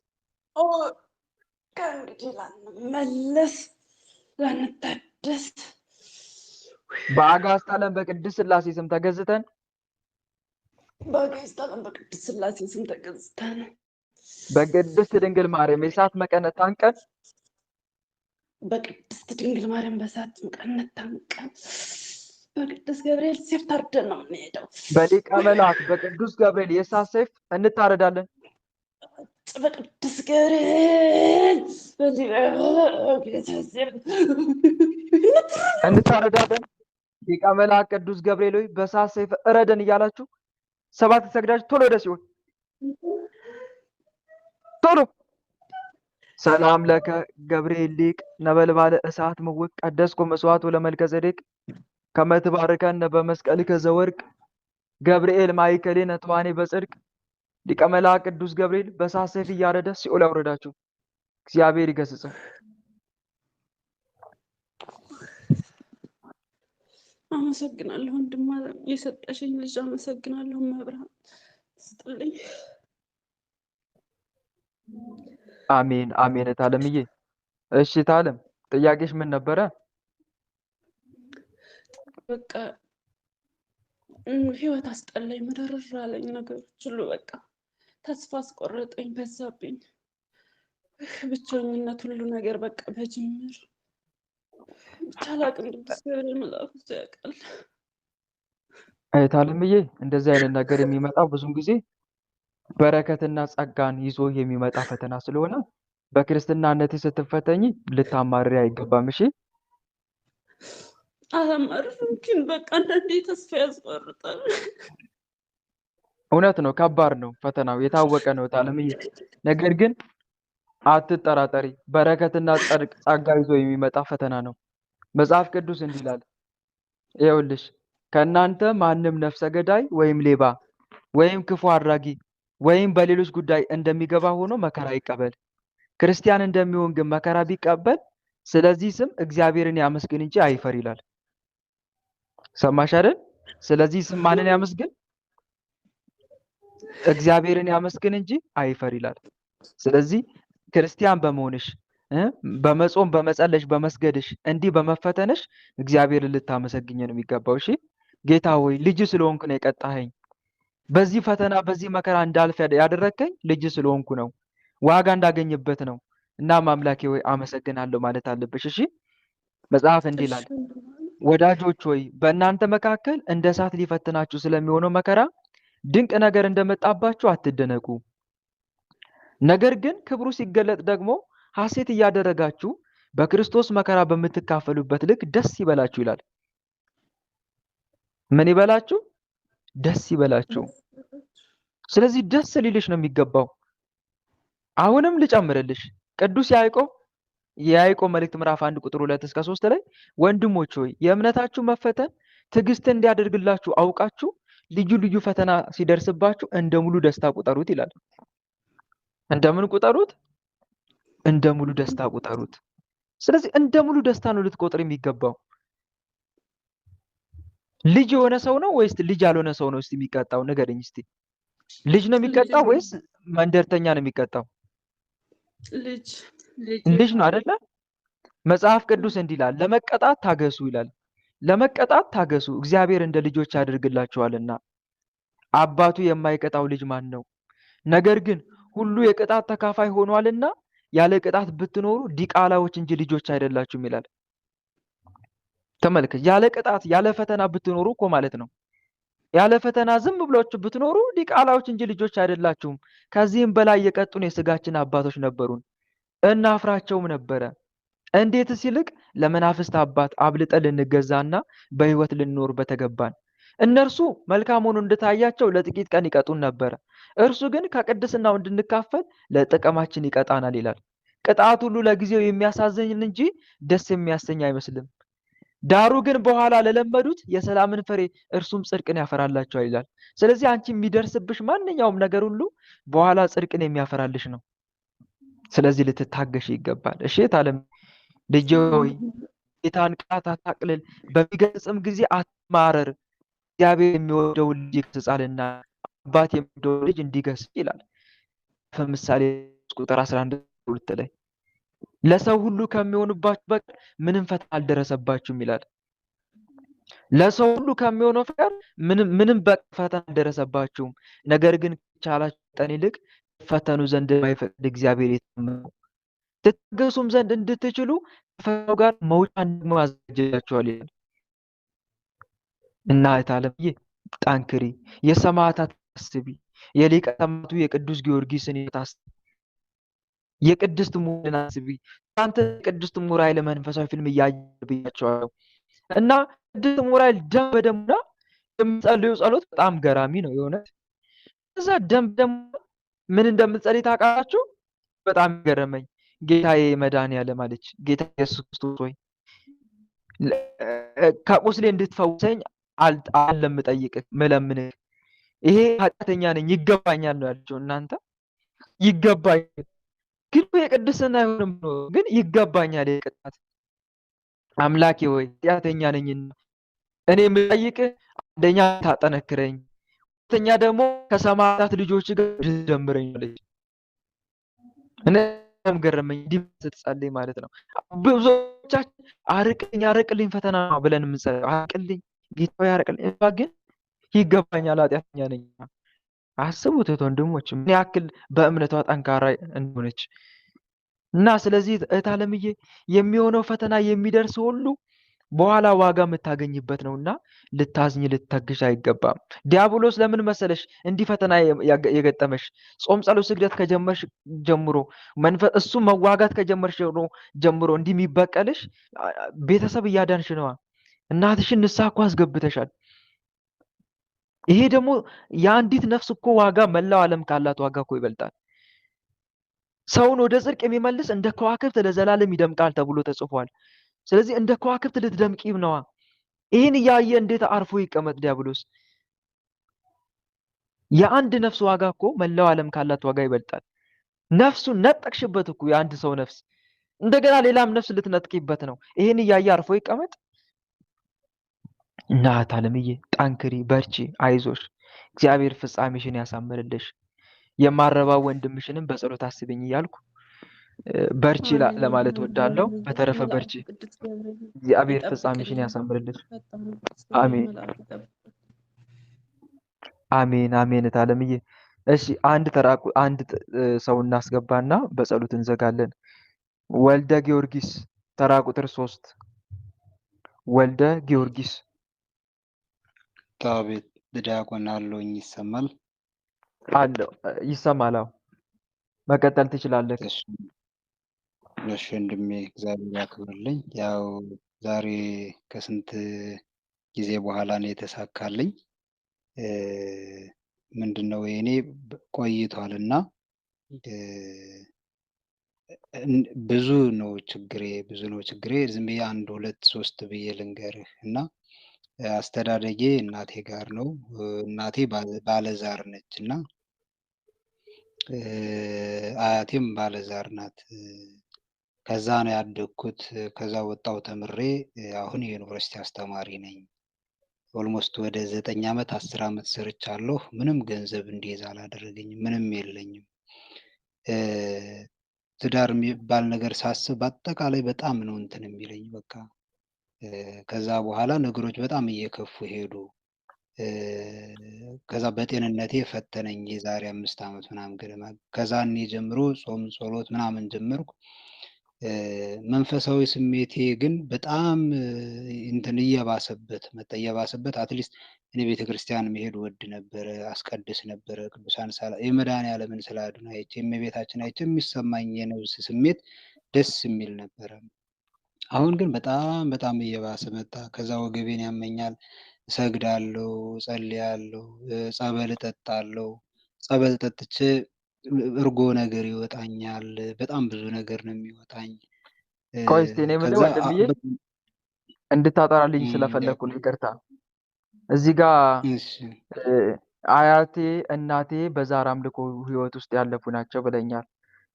በአጋዕዝተ ዓለም በቅድስት ሥላሴ ስም ተገዝተን በቅድስት ድንግል ማርያም የእሳት መቀነት ታንቀን በቅድስት ድንግል ማርያም በእሳት መቀነት ታንቀን በቅዱስ ገብርኤል ሰይፍ ታርደን ነው የምንሄደው። በሊቀ መላእክት በቅዱስ ገብርኤል የእሳት ሰይፍ እንታረዳለን። በቅዱስ ገብርኤል እንታረዳለን። ሊቀ መላእክት ቅዱስ ገብርኤል ሆይ በእሳት ሰይፍ እረደን እያላችሁ 7 ሰግዳችሁ ቶሎ ወደ ሲኦል ቶሎ። ሰላም ለከ ገብርኤል ሊቅ ነበልባለ እሳት ምውቅ ቀደስኩ መስዋዕቱ ለመልከ ጼዴቅ ከመ ትባርከነ በመስቀልከ ዘወርቅ ገብርኤል ማእከሌነ ተዋኔ በጽድቅ። ሊቀ መላእክት ቅዱስ ገብርኤል በእሳት ሰይፍ እያረደ ሲኦል ያውረዳችሁ። እግዚአብሔር ይገስጽ። አመሰግናለሁ ወንድም የሰጠሽኝ ልጅ አመሰግናለሁ። መብርሃን ስጥልኝ። አሜን አሜን። ታለምዬ እሺ፣ ታለም ጥያቄሽ ምን ነበረ? በቃ ህይወት አስጠላኝ፣ ምርር አለኝ ነገሮች ሁሉ በቃ ተስፋ አስቆረጠኝ፣ በዛብኝ። ብቸኝነት ሁሉ ነገር በቃ በጅምር ብቻ አላቅም። ቅዱስ ገብርኤል መልአኩ ያውቃል። ታለምዬ እንደዚህ አይነት ነገር የሚመጣው ብዙን ጊዜ በረከትና ጸጋን ይዞ የሚመጣ ፈተና ስለሆነ በክርስትናነት ስትፈተኝ ልታማርሪ አይገባም። እሺ አላማርም፣ ግን በቃ አንዳንዴ ተስፋ ያስቆርጣል። እውነት ነው፣ ከባድ ነው ፈተናው፣ የታወቀ ነው ታለምዬ። ነገር ግን አትጠራጠሪ፣ በረከትና ጸጋ ይዞ የሚመጣ ፈተና ነው። መጽሐፍ ቅዱስ እንዲህ ይላል፣ ይኸውልሽ ከእናንተ ማንም ነፍሰ ገዳይ ወይም ሌባ ወይም ክፉ አድራጊ ወይም በሌሎች ጉዳይ እንደሚገባ ሆኖ መከራ ይቀበል። ክርስቲያን እንደሚሆን ግን መከራ ቢቀበል ስለዚህ ስም እግዚአብሔርን ያመስግን እንጂ አይፈር ይላል። ሰማሽ አይደል? ስለዚህ ስም ማንን ያመስግን? እግዚአብሔርን ያመስግን እንጂ አይፈር ይላል። ስለዚህ ክርስቲያን በመሆንሽ በመጾም በመጸለሽ በመስገድሽ እንዲህ በመፈተንሽ እግዚአብሔርን ልታመሰግኝ ነው የሚገባው። እሺ ጌታ ሆይ ልጅ ስለሆንኩ ነው የቀጣኸኝ፣ በዚህ ፈተና በዚህ መከራ እንዳልፍ ያደረግከኝ ልጅ ስለሆንኩ ነው፣ ዋጋ እንዳገኝበት ነው። እናም አምላኬ ሆይ አመሰግናለሁ ማለት አለብሽ። እሺ መጽሐፍ እንዲህ ይላል፣ ወዳጆች ሆይ በእናንተ መካከል እንደ እሳት ሊፈትናችሁ ስለሚሆነው መከራ ድንቅ ነገር እንደመጣባችሁ አትደነቁ። ነገር ግን ክብሩ ሲገለጥ ደግሞ ሐሴት እያደረጋችሁ በክርስቶስ መከራ በምትካፈሉበት ልክ ደስ ይበላችሁ ይላል። ምን ይበላችሁ? ደስ ይበላችሁ። ስለዚህ ደስ ሊልሽ ነው የሚገባው። አሁንም ልጨምርልሽ፣ ቅዱስ ያዕቆብ የያዕቆብ መልእክት ምዕራፍ 1 ቁጥር 2 እስከ 3 ላይ ወንድሞች ሆይ የእምነታችሁ መፈተን ትዕግስት እንዲያደርግላችሁ አውቃችሁ ልዩ ልዩ ፈተና ሲደርስባችሁ እንደ ሙሉ ደስታ ቁጠሩት ይላል። እንደምን ቁጠሩት? እንደ ሙሉ ደስታ ቁጠሩት። ስለዚህ እንደ ሙሉ ደስታ ነው ልትቆጥር የሚገባው። ልጅ የሆነ ሰው ነው ወይስ ልጅ ያልሆነ ሰው ነው እስቲ የሚቀጣው? ንገረኝ እስቲ። ልጅ ነው የሚቀጣው ወይስ መንደርተኛ ነው የሚቀጣው? ልጅ ነው አይደለ? መጽሐፍ ቅዱስ እንዲህ ይላል፣ ለመቀጣት ታገሱ ይላል። ለመቀጣት ታገሱ እግዚአብሔር እንደ ልጆች ያደርግላችኋልና። አባቱ የማይቀጣው ልጅ ማን ነው? ነገር ግን ሁሉ የቅጣት ተካፋይ ሆኗልና ያለ ቅጣት ብትኖሩ ዲቃላዎች እንጂ ልጆች አይደላችሁም ይላል። ተመልከት፣ ያለ ቅጣት ያለ ፈተና ብትኖሩ እኮ ማለት ነው። ያለ ፈተና ዝም ብላችሁ ብትኖሩ ዲቃላዎች እንጂ ልጆች አይደላችሁም። ከዚህም በላይ የቀጡን የስጋችን አባቶች ነበሩን፣ እናፍራቸውም ነበረ። እንዴትስ ይልቅ ለመናፍስት አባት አብልጠን ልንገዛና በሕይወት ልንኖር በተገባን። እነርሱ መልካም ሆኖ እንድታያቸው ለጥቂት ቀን ይቀጡን ነበረ፣ እርሱ ግን ከቅድስናው እንድንካፈል ለጥቅማችን ይቀጣናል ይላል። ቅጣት ሁሉ ለጊዜው የሚያሳዝን እንጂ ደስ የሚያሰኝ አይመስልም። ዳሩ ግን በኋላ ለለመዱት የሰላምን ፍሬ እርሱም ጽድቅን ያፈራላቸዋል ይላል። ስለዚህ አንቺ የሚደርስብሽ ማንኛውም ነገር ሁሉ በኋላ ጽድቅን የሚያፈራልሽ ነው። ስለዚህ ልትታገሽ ይገባል። እሺ ታለም ልጅ ሆይ ጌታን ቅጣት አታቅልል፣ በሚገስጽም ጊዜ አትማረር። እግዚአብሔር የሚወደው ልጅ ይገስጻልና አባት የሚወደው ልጅ እንዲገስጽ ይላል። ምሳሌ ቁጥር 11 ላይ ለሰው ሁሉ ከሚሆኑባችሁ በቀር ምንም ፈተና አልደረሰባችሁም ይላል። ለሰው ሁሉ ከሚሆነው በቀር ምንም ፈተና አልደረሰባችሁም። ነገር ግን ከቻላችሁ መጠን ይልቅ ፈተኑ ዘንድ የማይፈቅድ እግዚአብሔር የታመነ ነው። ትታገሱም ዘንድ እንድትችሉ ከፈተናው ጋር መውጫን ደግሞ ያዘጋጅላችኋል ይላል። እና እህት ዓለምዬ ጠንክሪ፣ የሰማዕታት አስቢ፣ የሊቀ ሰማዕቱ የቅዱስ ጊዮርጊስን አስቢ፣ የቅድስት ሙራይልን አስቢ። አንተ ቅድስት ሙራይል መንፈሳዊ ፊልም እያየብያቸዋለሁ እና ቅድስት ሙራይል ደም በደሙና የምትጸልዩ ጸሎት በጣም ገራሚ ነው የሆነት። እዛ ደም በደሙ ምን እንደምትጸልይ ታውቃላችሁ? በጣም ገረመኝ። ጌታዬ መድኃኒዓለም አለች፣ ጌታ ኢየሱስ ክርስቶስ ሆይ ከቁስሌ እንድትፈውሰኝ አይደለም የምጠይቅህ የምለምንህ፣ ይሄ ኃጢአተኛ ነኝ ይገባኛል ነው ያለችው። እናንተ ይገባኛል ግን የቅድስና አይሆንም ነው፣ ግን ይገባኛል የቅጣት አምላኬ ሆይ ኃጢአተኛ ነኝና እኔ የምጠይቅህ አንደኛ ታጠነክረኝ፣ ሁለተኛ ደግሞ ከሰማዕታት ልጆች ጋር እንድትደምረኝ አለች። እኔም ገረመኝ እንዲህ ስትጸልይ ማለት ነው። ብዙዎቻችን አርቅልኝ ፈተና ብለን የምንጸልየው አርቅልኝ ጌታዬ አርቅልኝ፣ እሷ ግን ይገባኛል ኃጢአተኛ ነኝ። አስቡት ወንድሞች ምን ያክል በእምነቷ ጠንካራ እንደሆነች። እና ስለዚህ እህት ዓለምዬ የሚሆነው ፈተና የሚደርስ ሁሉ በኋላ ዋጋ የምታገኝበት ነውና ልታዝኝ ልትተግሽ አይገባም። ዲያብሎስ ለምን መሰለሽ እንዲህ ፈተና የገጠመሽ? ጾም ጸሎት ስግደት ከጀመርሽ ጀምሮ እሱ መዋጋት ከጀመርሽ ጀምሮ እንዲህ የሚበቀልሽ ቤተሰብ እያዳንሽ ነዋ። እናትሽን ንስሐ እኮ አስገብተሻል። ይሄ ደግሞ የአንዲት ነፍስ እኮ ዋጋ መላው ዓለም ካላት ዋጋ እኮ ይበልጣል። ሰውን ወደ ጽድቅ የሚመልስ እንደ ከዋክብት ለዘላለም ይደምቃል ተብሎ ተጽፏል። ስለዚህ እንደ ከዋክብት ልትደምቂም ነዋ። ይህን እያየ እንዴት አርፎ ይቀመጥ ዲያብሎስ? የአንድ ነፍስ ዋጋ እኮ መላው ዓለም ካላት ዋጋ ይበልጣል። ነፍሱን ነጠቅሽበት እኮ የአንድ ሰው ነፍስ፣ እንደገና ሌላም ነፍስ ልትነጥቂበት ነው። ይህን እያየ አርፎ ይቀመጥ? እናት ዓለምዬ ጠንክሪ፣ በርቺ፣ አይዞሽ፣ እግዚአብሔር ፍጻሜሽን ያሳምርልሽ። የማረባው ወንድምሽንም በጸሎት አስብኝ እያልኩ በርቺ ለማለት ወዳለው። በተረፈ በርቺ፣ እግዚአብሔር ፍጻሜሽን ያሳምርልሽ። አሜን አሜን አሜን። ዓለምዬ እሺ፣ አንድ ሰው እናስገባና በጸሎት እንዘጋለን። ወልደ ጊዮርጊስ ተራ ቁጥር 3 ወልደ ጊዮርጊስ። ዳዊት ዲያቆን አለውኝ ይሰማል? አለው ይሰማል። አዎ መቀጠል ትችላለህ። እሺ ወንድሜ እግዚአብሔር ያክብርልኝ። ያው ዛሬ ከስንት ጊዜ በኋላ ነው የተሳካልኝ። ምንድነው የኔ ቆይቷልና ብዙ ነው ችግሬ። ዝም ብዬ 1 2 3 ብዬ ልንገርህ እና አስተዳደጌ እናቴ ጋር ነው። እናቴ ባለዛር ነች እና አያቴም ባለዛር ናት። ከዛ ነው ያደግኩት። ከዛ ወጣው ተምሬ አሁን የዩኒቨርሲቲ አስተማሪ ነኝ። ኦልሞስት ወደ 9 ዓመት 10 ዓመት ሰርቻለሁ። ምንም ገንዘብ እንዲይዝ አላደረገኝም። ምንም የለኝም። ትዳር የሚባል ነገር ሳስብ በአጠቃላይ በጣም ነው እንትን የሚለኝ በቃ። ከዛ በኋላ ነገሮች በጣም እየከፉ ሄዱ። ከዛ በጤንነቴ ፈተነኝ የዛሬ 5 ዓመት ምናምን ገደማ። ከዛ እኔ ጀምሮ ጾም ጸሎት ምናምን ጀመርኩ። መንፈሳዊ ስሜቴ ግን በጣም እንትን እየባሰበት አትሊስት እኔ ቤተክርስቲያን መሄድ ወድ ነበረ፣ አስቀድስ ነበረ። ቅዱሳን የመድኃኔዓለምን ስለ አድኖ አይቼ የእመቤታችን አይቼ የሚሰማኝ የነፍስ ስሜት ደስ የሚል ነበረ። አሁን ግን በጣም እየባሰ መጣ። ከዛ ወገቤን ያመኛል፣ እሰግዳለሁ፣ ጸልያለሁ፣ ጸበል እጠጣለሁ። ጸበል ጠጥቼ እርጎ ነገር ይወጣኛል። በጣም ብዙ ነገር ነው የሚወጣኝ። ቆይ እስኪ እኔ የምልህ ወንድምዬ እንድታጠራልኝ ስለፈለኩ ነው፣ ይቅርታ። እዚህ ጋር አያቴ እናቴ በዛር አምልኮ ህይወት ውስጥ ያለፉ ናቸው ብለኛል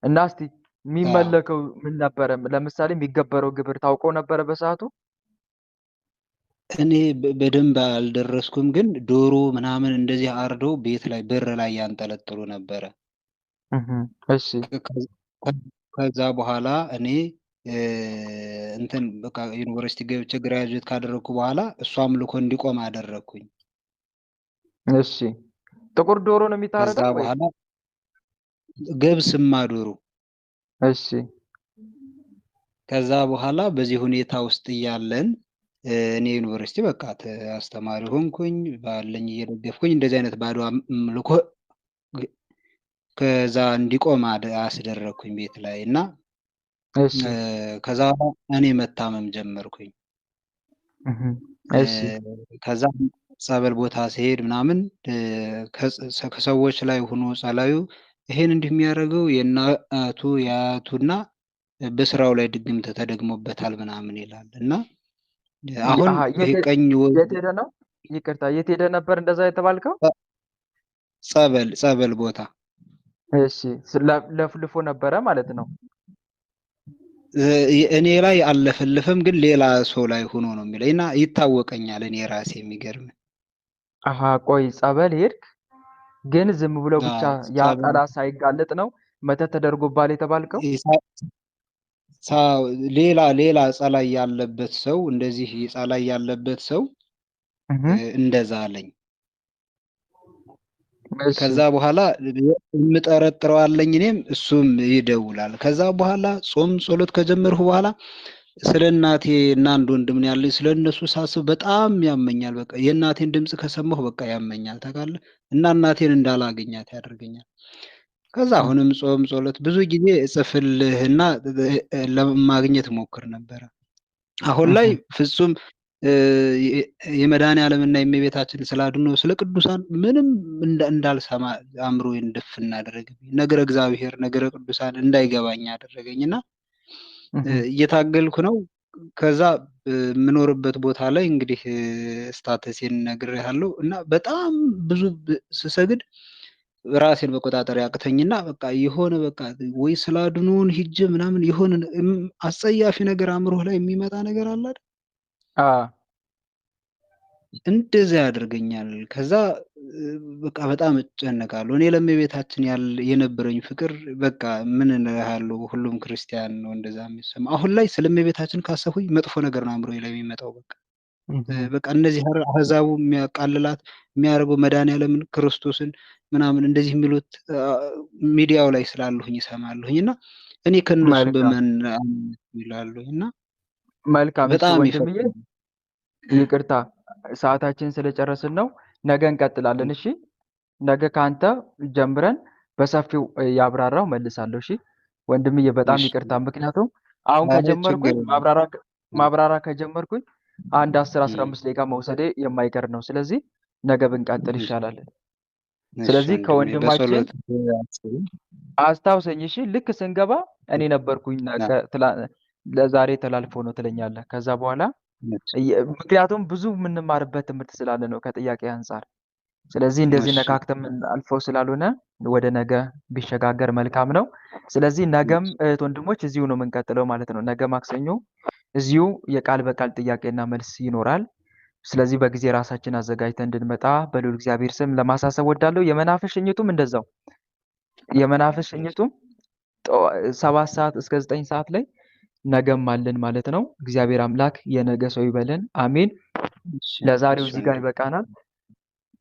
እና እስቲ የሚመለከው ምን ነበረ? ለምሳሌ የሚገበረው ግብር ታውቀው ነበረ በሰዓቱ? እኔ በደንብ አልደረስኩም፣ ግን ዶሮ ምናምን እንደዚህ አርደው ቤት ላይ በር ላይ ያንጠለጥሉ ነበረ። እሺ ከዛ በኋላ እኔ እንትን በቃ ዩኒቨርሲቲ ገብቼ ግራጁዌት ካደረግኩ በኋላ እሱ አምልኮ እንዲቆም አደረግኩኝ። እሺ ጥቁር ዶሮ ነው የሚታረደው? ከዛ በኋላ ገብስማ ዶሮ። እሺ ከዛ በኋላ በዚህ ሁኔታ ውስጥ እያለን እኔ ዩኒቨርሲቲ በቃ አስተማሪ ሆንኩኝ፣ ባለኝ እየደገፍኩኝ እንደዚህ አይነት ባዶ አምልኮ ከዛ እንዲቆም አስደረግኩኝ ቤት ላይ እና ከዛ እኔ መታመም ጀመርኩኝ። ከዛ ጸበል ቦታ ሲሄድ ምናምን ከሰዎች ላይ ሆኖ ጸላዩ ይሄን እንዲህ የሚያደርገው የእናቱ የአያቱና በስራው ላይ ድግምት ተደግሞበታል ምናምን ይላል እና አሁን ቀኝ የት ሄደ ነው? ይቅርታ የት ሄደ ነበር እንደዛ የተባልከው? ጸበል ቦታ። እሺ ለፍልፎ ነበረ ማለት ነው። እኔ ላይ አልለፈልፍም፣ ግን ሌላ ሰው ላይ ሆኖ ነው የሚለኝ እና ይታወቀኛል እኔ ራሴ። የሚገርም ቆይ ጸበል ሄድክ፣ ግን ዝም ብሎ ብቻ ያ ጠላት ሳይጋለጥ ነው መተት ተደርጎባል የተባልከው? ሌላ ጸላይ ያለበት ሰው እንደዚህ ጸላይ ያለበት ሰው እንደዛ አለኝ። ከዛ በኋላ የምጠረጥረው አለኝ እኔም እሱም ይደውላል። ከዛ በኋላ ጾም ጸሎት ከጀመርኩ በኋላ ስለ እናቴ እና አንድ ወንድም ነው ያለኝ፣ ስለ እነሱ ሳስብ በጣም ያመኛል። በቃ የእናቴን ድምጽ ከሰማሁ በቃ ያመኛል ታውቃለህ፣ እና እናቴን እንዳላገኛት ያደርገኛል። ከዛ አሁንም ጾም ጸሎት ብዙ ጊዜ እጽፍልህና ለማግኘት ሞክር ነበረ። አሁን ላይ ፍጹም የመድኃኔዓለምና የእመቤታችን ስለ አድኖ ስለ ቅዱሳን ምንም እንዳልሰማ አእምሮዬን ድፍን አደረገብኝ። ነገረ እግዚአብሔር ነገረ ቅዱሳን እንዳይገባኝ አደረገኝ እና እየታገልኩ ነው። ከዛ የምኖርበት ቦታ ላይ እንግዲህ ስታተሴን ነግሬሃለሁ እና በጣም ብዙ ስሰግድ ራሴን መቆጣጠር ያቅተኝና በቃ የሆነ በቃ ወይ ስለ አድኖውን ሂጅ ምናምን የሆነ አስጸያፊ ነገር አእምሮህ ላይ የሚመጣ ነገር አለ አይደል? እንደዚያ ያደርገኛል። ከዛ በቃ በጣም እጨነቃለሁ። እኔ ለእመቤታችን የነበረኝ ፍቅር በቃ ምን እልሃለሁ፣ ሁሉም ክርስቲያን ነው እንደዛ የሚሰማ። አሁን ላይ ስለ እመቤታችን ካሰብኩኝ መጥፎ ነገር ነው አእምሮዬ ላይ የሚመጣው። በቃ እነዚህ አህዛቡ የሚያቃልላት የሚያደርገው መድኃኔዓለምን ክርስቶስን ምናምን እንደዚህ የሚሉት ሚዲያው ላይ ስላለሁኝ ይሰማለሁኝ እና እኔ ከነሱ በምን ይላለሁኝ እና መልካም በጣም ወንድምዬ፣ ይቅርታ ሰዓታችን ስለጨረስን ነው። ነገ እንቀጥላለን። እሺ፣ ነገ ከአንተ ጀምረን በሰፊው ያብራራው መልሳለሁ። እሺ ወንድምዬ፣ በጣም ይቅርታ። ምክንያቱም አሁን ከጀመርኩኝ ማብራራ ከጀመርኩኝ አንድ 10-15 ደቂቃ መውሰዴ የማይቀር ነው። ስለዚህ ነገ ብንቀጥል ይሻላል። ስለዚህ ከወንድማችን አስታውሰኝ። እሺ፣ ልክ ስንገባ እኔ ነበርኩኝ ለዛሬ ተላልፎ ነው ትለኛለህ። ከዛ በኋላ ምክንያቱም ብዙ የምንማርበት ትምህርት ስላለ ነው ከጥያቄ አንጻር። ስለዚህ እንደዚህ ነካክተን አልፈው ስላልሆነ ወደ ነገ ቢሸጋገር መልካም ነው። ስለዚህ ነገም እህት ወንድሞች እዚሁ ነው የምንቀጥለው ማለት ነው። ነገ ማክሰኞ እዚሁ የቃል በቃል ጥያቄና መልስ ይኖራል። ስለዚህ በጊዜ ራሳችን አዘጋጅተን እንድንመጣ በልዑል እግዚአብሔር ስም ለማሳሰብ ወዳለሁ። የመናፍስት ሽኝቱም እንደዛው የመናፍስት ሽኝቱም 7 ሰዓት እስከ 9 ሰዓት ላይ ነገም አለን ማለት ነው። እግዚአብሔር አምላክ የነገ ሰው ይበለን። አሜን። ለዛሬው እዚህ ጋር ይበቃናል።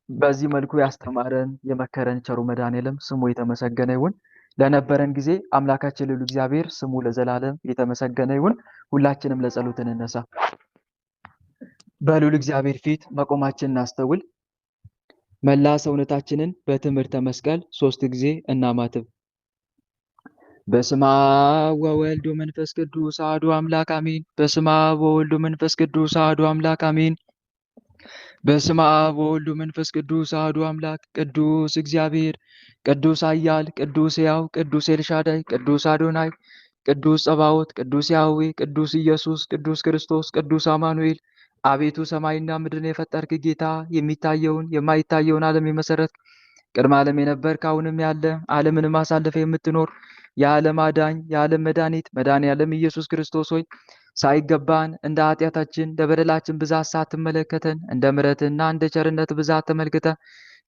በዚህ መልኩ ያስተማረን የመከረን ቸሩ መድኃኔዓለም ስሙ የተመሰገነ ይሁን። ለነበረን ጊዜ አምላካችን ልዑል እግዚአብሔር ስሙ ለዘላለም የተመሰገነ ይሁን። ሁላችንም ለጸሎት እንነሳ። በልዑል እግዚአብሔር ፊት መቆማችንን እናስተውል። መላ ሰውነታችንን በትምህርተ መስቀል 3 ጊዜ እናማትብ። በስመ አብ ወወልድ ወመንፈስ ቅዱስ አሐዱ አምላክ አሜን። በስመ አብ ወወልድ ወመንፈስ ቅዱስ አሐዱ አምላክ አሜን። በስመ አብ ወወልድ ወመንፈስ ቅዱስ አሐዱ አምላክ። ቅዱስ እግዚአብሔር፣ ቅዱስ ኃያል፣ ቅዱስ ሕያው፣ ቅዱስ ኤልሻዳይ፣ ቅዱስ አዶናይ፣ ቅዱስ ጸባዖት፣ ቅዱስ ያህዌ፣ ቅዱስ ኢየሱስ፣ ቅዱስ ክርስቶስ፣ ቅዱስ አማኑኤል፣ አቤቱ ሰማይና ምድርን የፈጠርክ ጌታ፣ የሚታየውን የማይታየውን ዓለም የመሰረትክ፣ ቅድመ ዓለም የነበርክ አሁንም ያለ ዓለምንም አሳልፈ የምትኖር የዓለም አዳኝ የዓለም መድኃኒት መድኃኔዓለም ኢየሱስ ክርስቶስ ሆይ ሳይገባን እንደ ኃጢአታችን እንደ በደላችን ብዛት ሳትመለከተን እንደ ምሕረትህና እንደ ቸርነት ብዛት ተመልክተ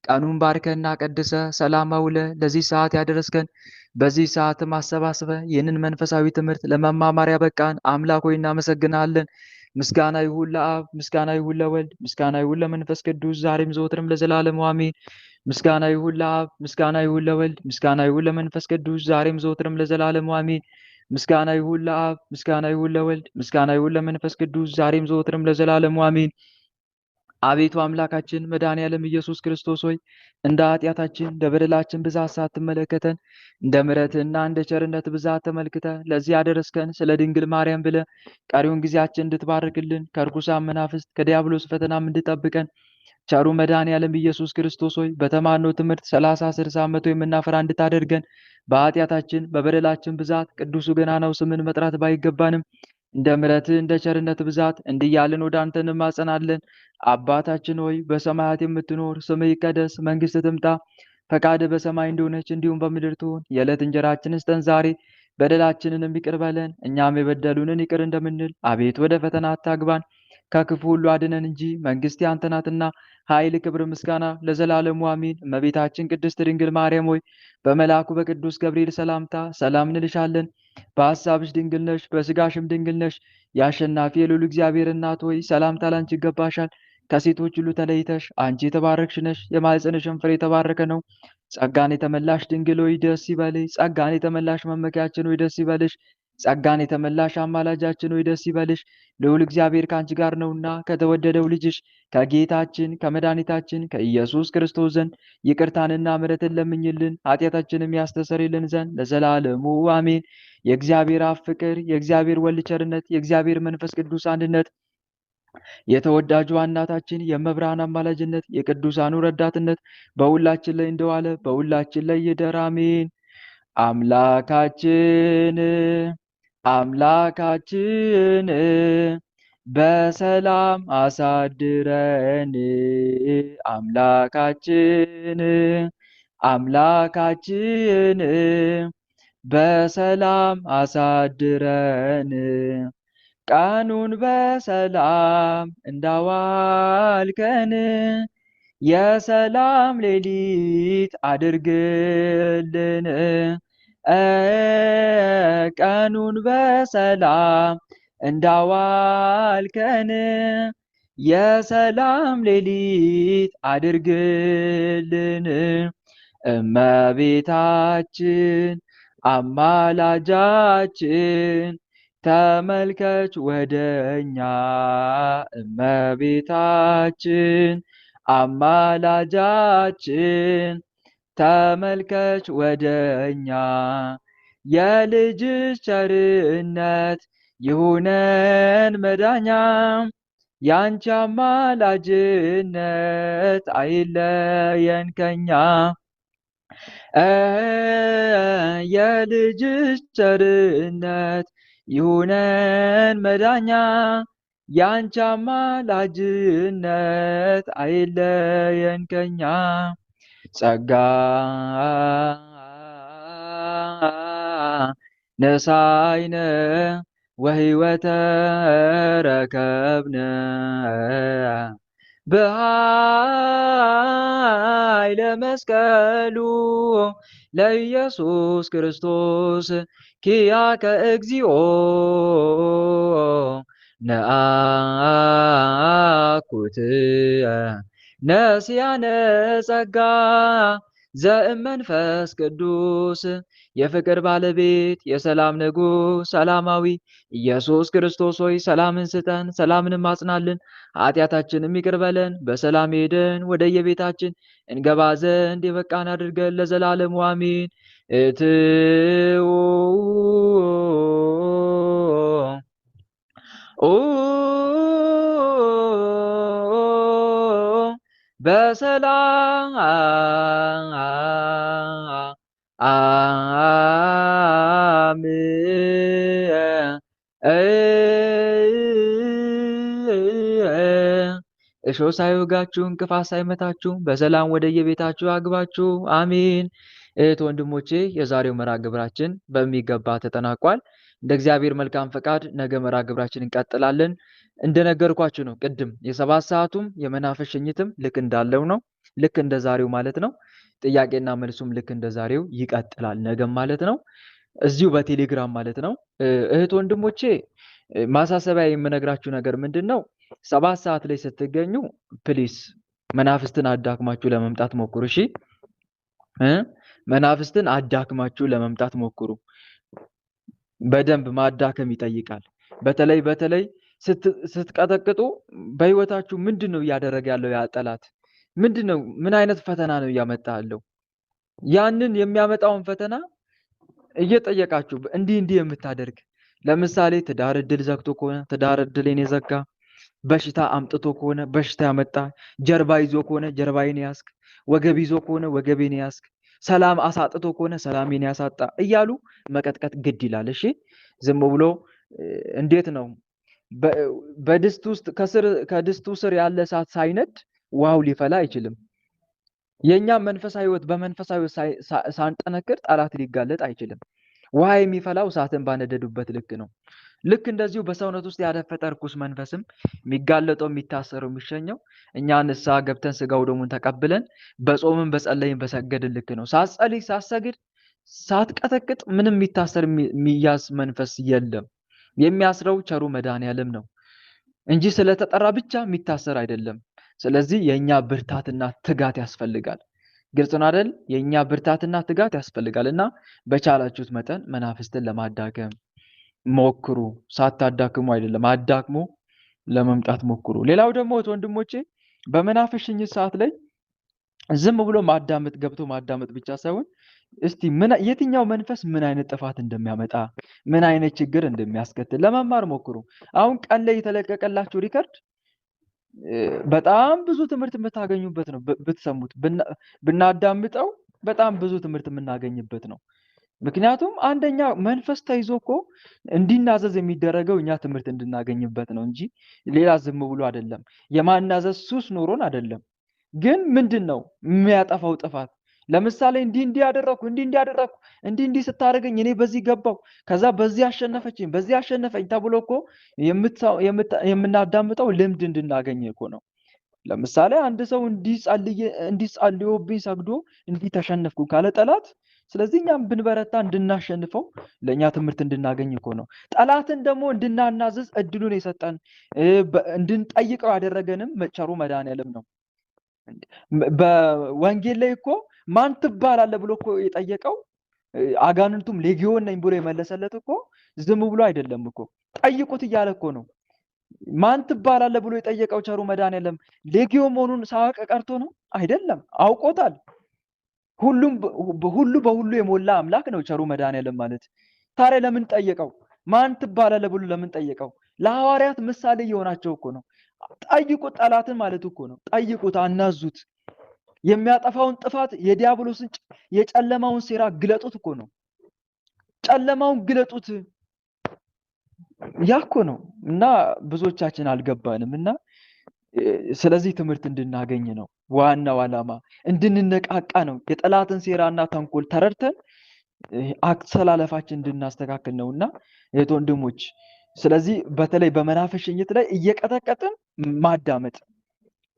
ቀኑን ባርከና ቀድሰ ሰላም አውለ ለዚህ ሰዓት ያደረስከን በዚህ ሰዓትም አሰባስበ ይህንን መንፈሳዊ ትምህርት ለመማማር ያበቃን አምላክ ሆይ እናመሰግናለን። ምስጋና ይሁን ለአብ፣ ምስጋና ይሁን ለወልድ፣ ምስጋና ይሁን ለመንፈስ ቅዱስ ዛሬም ዘወትርም ለዘላለሙ አሜን። ምስጋና ይሁን ለአብ፣ ምስጋና ይሁን ለወልድ፣ ምስጋና ይሁን ለመንፈስ ቅዱስ ዛሬም ዘወትርም ለዘላለሙ አሜን። ምስጋና ይሁን ለአብ፣ ምስጋና ይሁን ለወልድ፣ ምስጋና ይሁን ለመንፈስ ቅዱስ ዛሬም ዘወትርም ለዘላለሙ አሜን። አቤቱ አምላካችን መድኃኔዓለም ኢየሱስ ክርስቶስ ሆይ እንደ ኃጢአታችን እንደ በደላችን ብዛት ሳትመለከተን እንደ ምሕረትህና እንደ ቸርነት ብዛት ተመልክተ ለዚህ ያደረስከን ስለ ድንግል ማርያም ብለ ቀሪውን ጊዜያችን እንድትባርክልን ከርኩሳን መናፍስት ከዲያብሎስ ፈተናም እንድጠብቀን ቸሩ መድኃኔዓለም ኢየሱስ ክርስቶስ ሆይ በተማርነው ትምህርት 30፣ 60፣ 100 የምናፈራ እንድታደርገን በኃጢአታችን በበደላችን ብዛት ቅዱሱ ገናናው ስምን መጥራት ባይገባንም እንደ ምሕረትህ እንደ ቸርነት ብዛት እንዲያልን ወደ አንተ እንማጸናለን። አባታችን ሆይ በሰማያት የምትኖር ስምህ ይቀደስ፣ መንግስትህ ትምጣ፣ ፈቃድህ በሰማይ እንደሆነች እንዲሁም በምድር ትሁን። የዕለት እንጀራችንን ስጠን ዛሬ፣ በደላችንንም ይቅር በለን እኛም የበደሉንን ይቅር እንደምንል። አቤት ወደ ፈተና አታግባን ከክፉ ሁሉ አድነን እንጂ መንግስት ያንተ ናትና ኃይል፣ ክብር፣ ምስጋና ለዘላለሙ አሜን። እመቤታችን ቅድስት ድንግል ማርያም ሆይ በመልአኩ በቅዱስ ገብርኤል ሰላምታ ሰላም እንልሻለን። በሐሳብሽ ድንግል ነሽ፣ በስጋሽም ድንግል ነሽ። የአሸናፊ የልዑል እግዚአብሔር እናት ሆይ ሰላምታ ላንቺ ይገባሻል። ከሴቶች ሁሉ ተለይተሽ አንቺ የተባረክሽ ነሽ፣ የማኅፀንሽም ፍሬ የተባረከ ነው። ጸጋን የተመላሽ ድንግል ሆይ ደስ ይበልሽ። ጸጋን የተመላሽ መመኪያችን ሆይ ደስ ይበልሽ። ጸጋን የተመላሽ አማላጃችን ሆይ ደስ ይበልሽ። ልዑል እግዚአብሔር ከአንቺ ጋር ነውና ከተወደደው ልጅሽ ከጌታችን ከመድኃኒታችን ከኢየሱስ ክርስቶስ ዘንድ ይቅርታንና ምሕረትን ለምኝልን ኃጢአታችንም ያስተሰርይልን ዘንድ ለዘላለሙ አሜን። የእግዚአብሔር አብ ፍቅር፣ የእግዚአብሔር ወልድ ቸርነት፣ የእግዚአብሔር መንፈስ ቅዱስ አንድነት የተወዳጁ እናታችን የመብርሃን አማላጅነት የቅዱሳኑ ረዳትነት በሁላችን ላይ እንደዋለ በሁላችን ላይ ይደር፣ አሜን። አምላካችን በሰላም አሳድረን። አምላካችን በሰላም አሳድረን። ቀኑን በሰላም እንዳዋልከን የሰላም ሌሊት አድርግልን። ቀኑን በሰላም እንዳዋልከን የሰላም ሌሊት አድርግልን። እመቤታችን አማላጃችን ተመልከች ወደኛ። እመቤታችን አማላጃችን ተመልከች ወደኛ። የልጅሽ ቸርነት ይሁነን መዳኛ፣ ያንቺ አማላጅነት አይለየን ከኛ። የልጅሽ ቸርነት ይሁነን መዳኛ፣ ያንቺ አማላጅነት አይለየን ከኛ። ጸጋ ነሳይነ ወሕይወተ ረከብነ በኃይለ መስቀሉ ለኢየሱስ ክርስቶስ ኪያከ እግዚኦ ነአኩት ነስያነ ጸጋ ዘእመንፈስ ቅዱስ። የፍቅር ባለቤት የሰላም ንጉሥ ሰላማዊ ኢየሱስ ክርስቶስ ሆይ ሰላምን ስጠን፣ ሰላምንም አጽናልን፣ ኃጢአታችንም ይቅር በለን፣ በሰላም ሄደን ወደ የቤታችን እንገባ ዘንድ የበቃን አድርገን ለዘላለሙ አሜን። እትኡ በሰላም እሾህ ሳይወጋችሁ እንቅፋት ሳይመታችሁ በሰላም ወደ የቤታችሁ አግባችሁ አሜን። እህት ወንድሞቼ፣ የዛሬው መርሐ ግብራችን በሚገባ ተጠናቋል። እንደ እግዚአብሔር መልካም ፈቃድ ነገ መርሐ ግብራችን እንቀጥላለን። እንደነገርኳችሁ ነው ቅድም የሰባት ሰዓቱም የመናፍስት ሽኝትም ልክ እንዳለው ነው፣ ልክ እንደ ዛሬው ማለት ነው። ጥያቄና መልሱም ልክ እንደ ዛሬው ይቀጥላል ነገም ማለት ነው፣ እዚሁ በቴሌግራም ማለት ነው። እህት ወንድሞቼ ማሳሰቢያ የምነግራችሁ ነገር ምንድን ነው? 7 ሰዓት ላይ ስትገኙ ፕሊስ መናፍስትን አዳክማችሁ ለመምጣት ሞክሩ። እሺ፣ መናፍስትን አዳክማችሁ ለመምጣት ሞክሩ። በደንብ ማዳከም ይጠይቃል። በተለይ ስትቀጠቅጡ በህይወታችሁ ምንድነው እያደረገ ያለው? ያ ጠላት ምንድነው? ምን አይነት ፈተና ነው እያመጣ ያለው? ያንን የሚያመጣውን ፈተና እየጠየቃችሁ እንዲህ የምታደርግ ለምሳሌ ትዳር እድል ዘግቶ ከሆነ ትዳር እድሌን የዘጋ፣ በሽታ አምጥቶ ከሆነ በሽታ ያመጣ፣ ጀርባ ይዞ ከሆነ ጀርባዬን ያስክ፣ ወገብ ይዞ ከሆነ ወገቤን ያስክ፣ ሰላም አሳጥቶ ከሆነ ሰላሜን ያሳጣ እያሉ መቀጥቀጥ ግድ ይላል። እሺ፣ ዝም ብሎ እንዴት ነው በድስት ውስጥ ከድስቱ ስር ያለ እሳት ሳይነድ ውሃው ሊፈላ አይችልም። የኛም መንፈሳዊ ህይወት በመንፈሳዊ ሳንጠነክር ጠላት ሊጋለጥ አይችልም። ውሃ የሚፈላው እሳትን ባነደዱበት ልክ ነው። ልክ እንደዚሁ በሰውነት ውስጥ ያደፈጠ ርኩስ መንፈስም የሚጋለጠው የሚታሰረው የሚሸኘው እኛ ንስሐ ገብተን ስጋው ደሙን ተቀብለን በጾምን በጸለይን በሰገድን ልክ ነው። ሳትጸልይ ሳትሰግድ ሳትቀጠቅጥ ምንም የሚታሰር የሚያዝ መንፈስ የለም። የሚያስረው ቸሩ መድኃኔዓለም ነው እንጂ ስለተጠራ ብቻ የሚታሰር አይደለም። ስለዚህ የኛ ብርታትና ትጋት ያስፈልጋል። ግልጽ ነው አይደል? የኛ ብርታትና ትጋት ያስፈልጋል እና በቻላችሁት መጠን መናፍስትን ለማዳከም ሞክሩ። ሳታዳክሙ አይደለም፣ አዳክሙ ለመምጣት ሞክሩ። ሌላው ደግሞ ወንድሞቼ በመናፍስት ሽኝት ሰዓት ላይ ዝም ብሎ ማዳመጥ ገብቶ ማዳመጥ ብቻ ሳይሆን እስቲ የትኛው መንፈስ ምን አይነት ጥፋት እንደሚያመጣ ምን አይነት ችግር እንደሚያስከትል ለመማር ሞክሩ። አሁን ቀን ላይ የተለቀቀላችሁ ሪከርድ በጣም ብዙ ትምህርት የምታገኙበት ነው። ብትሰሙት ብናዳምጠው በጣም ብዙ ትምህርት የምናገኝበት ነው። ምክንያቱም አንደኛ መንፈስ ተይዞ እኮ እንዲናዘዝ የሚደረገው እኛ ትምህርት እንድናገኝበት ነው እንጂ ሌላ ዝም ብሎ አይደለም። የማናዘዝ ሱስ ኖሮን አይደለም። ግን ምንድን ነው የሚያጠፋው ጥፋት? ለምሳሌ እንዲህ ያደረኩ እንዲህ ስታደርገኝ እኔ በዚህ ገባው፣ ከዛ በዚህ አሸነፈኝ ተብሎ እኮ የምናዳምጠው ልምድ እንድናገኝ እኮ ነው። ለምሳሌ አንድ ሰው እንዲጸልዮብኝ ሰግዶ እንዲህ ተሸነፍኩ ካለ ጠላት፣ ስለዚህ እኛም ብንበረታ እንድናሸንፈው ለእኛ ትምህርት እንድናገኝ እኮ ነው። ጠላትን ደግሞ እንድናናዝዝ እድሉን የሰጠን እንድንጠይቀው ያደረገንም ቸሩ መድኃኔዓለም ነው። በወንጌል ላይ እኮ ማን ትባላለህ ብሎ እኮ የጠየቀው አጋንንቱም ሌጊዮን ነኝ ብሎ የመለሰለት እኮ ዝም ብሎ አይደለም እኮ ጠይቁት እያለ እኮ ነው። ማን ትባላለህ ብሎ የጠየቀው ቸሩ መድኃኔዓለም ሌጊዮን መሆኑን ሳያውቅ ቀርቶ ነው? አይደለም፣ አውቆታል። ሁሉ በሁሉ የሞላ አምላክ ነው ቸሩ መድኃኔዓለም ማለት። ታዲያ ለምን ጠየቀው? ማን ትባላለህ ብሎ ለምን ጠየቀው? ለሐዋርያት ምሳሌ እየሆናቸው እኮ ነው። ጠይቁት ጠላትን ማለት እኮ ነው። ጠይቁት፣ አናዙት። የሚያጠፋውን ጥፋት የዲያብሎስን የጨለማውን ሴራ ግለጡት እኮ ነው። ጨለማውን ግለጡት። ያ እኮ ነው። እና ብዙዎቻችን አልገባንም። እና ስለዚህ ትምህርት እንድናገኝ ነው ዋናው ዓላማ፣ እንድንነቃቃ ነው። የጠላትን ሴራና ተንኮል ተረድተን አሰላለፋችን እንድናስተካክል ነው። እና እህት ወንድሞች፣ ስለዚህ በተለይ በመናፍስት ሽኝት ላይ እየቀጠቀጥን ማዳመጥ፣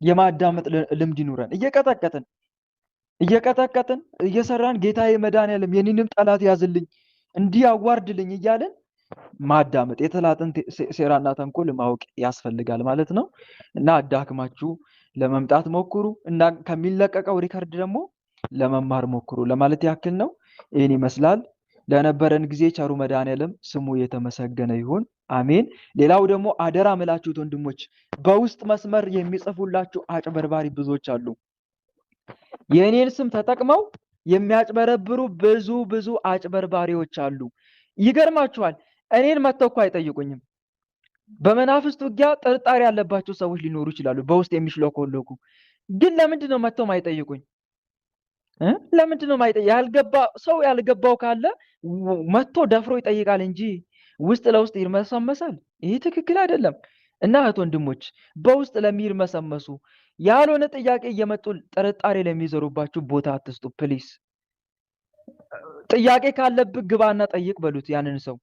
የማዳመጥ ልምድ ይኑረን። እየቀጠቀጥን እየሰራን ጌታዬ መድኃኔዓለም የኔንም ጠላት ያዝልኝ እንዲህ አዋርድልኝ እያለን ማዳመጥ፣ የጠላትን ሴራና ተንኮል ማወቅ ያስፈልጋል ማለት ነው። እና አዳክማችሁ ለመምጣት ሞክሩ እና ከሚለቀቀው ሪከርድ ደግሞ ለመማር ሞክሩ ለማለት ያክል ነው። ይህን ይመስላል። ለነበረን ጊዜ ቸሩ መድኃኔዓለም ስሙ የተመሰገነ ይሁን። አሜን። ሌላው ደግሞ አደራ ምላችሁት ወንድሞች፣ በውስጥ መስመር የሚጽፉላችሁ አጭበርባሪ ብዙዎች አሉ። የእኔን ስም ተጠቅመው የሚያጭበረብሩ ብዙ አጭበርባሪዎች አሉ። ይገርማችኋል፣ እኔን መተው እኮ አይጠይቁኝም። በመናፍስት ውጊያ ጥርጣሬ ያለባቸው ሰዎች ሊኖሩ ይችላሉ፣ በውስጥ የሚሽለኮለኩ። ግን ለምንድን ነው መተው ማይጠይቁኝ? ለምንድን ነው ሰው ያልገባው ካለ መጥቶ ደፍሮ ይጠይቃል እንጂ ውስጥ ለውስጥ ይርመሰመሳል። ይህ ትክክል አይደለም። እና እህት ወንድሞች፣ በውስጥ ለሚርመሰመሱ ያልሆነ ጥያቄ እየመጡ ጥርጣሬ ለሚዘሩባችሁ ቦታ አትስጡ ፕሊስ። ጥያቄ ካለብህ ግባና ጠይቅ በሉት ያንን ሰው።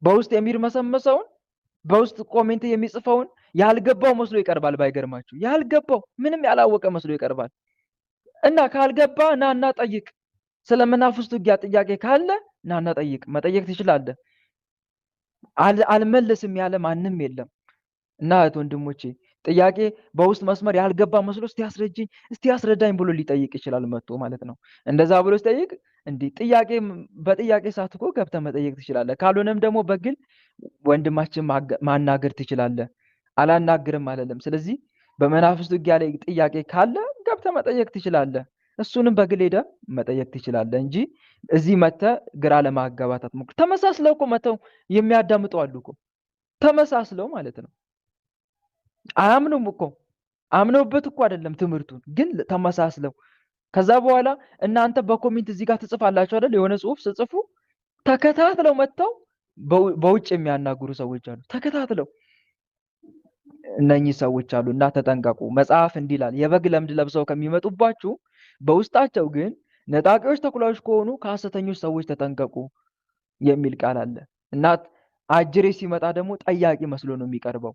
በውስጥ የሚርመሰመሰውን በውስጥ ኮሜንት የሚጽፈውን ያልገባው መስሎ ይቀርባል። ባይገርማችሁ ያልገባው ምንም ያላወቀ መስሎ ይቀርባል። እና ካልገባ ናና ጠይቅ። ስለመናፍስት ውጊያ ጥያቄ ካለ ናና ጠይቅ። መጠየቅ ትችላለህ። አልመልስም ያለ ማንም የለም። እና እህት ወንድሞቼ፣ ጥያቄ በውስጥ መስመር ያልገባ መስሎ እስቲ ያስረዳኝ ብሎ ሊጠይቅ ይችላል መጥቶ ማለት ነው። እንደዛ ብሎ ሲጠይቅ እንዲህ በጥያቄ ሰዓት እኮ ገብተህ መጠየቅ ትችላለህ። ካልሆነም ደግሞ በግል ወንድማችን ማናገር ትችላለህ። አላናግርም አለለም። ስለዚህ በመናፍስት ውጊያ ላይ ጥያቄ ካለ ገብተህ መጠየቅ ትችላለህ። እሱንም በግል ሄደህ መጠየቅ ትችላለህ እንጂ እዚህ መተህ ግራ ለማጋባት አትሞክር። ተመሳስለው እኮ መተው የሚያዳምጡ አሉ እኮ ተመሳስለው ማለት ነው። አያምኑም እኮ አምነውበት እኮ አይደለም ትምህርቱን፣ ግን ተመሳስለው። ከዛ በኋላ እናንተ በኮሜንት እዚህ ጋር ትጽፋላችሁ አይደል? የሆነ ጽሁፍ ስጽፉ ተከታትለው መጥተው በውጭ የሚያናግሩ ሰዎች አሉ። ተከታትለው እነኚህ ሰዎች አሉ እና ተጠንቀቁ። መጽሐፍ እንዲህ ይላል፣ የበግ ለምድ ለብሰው ከሚመጡባችሁ በውስጣቸው ግን ነጣቂዎች ተኩላዎች ከሆኑ ከሐሰተኞች ሰዎች ተጠንቀቁ የሚል ቃል አለ እና አጅሬ ሲመጣ ደግሞ ጠያቂ መስሎ ነው የሚቀርበው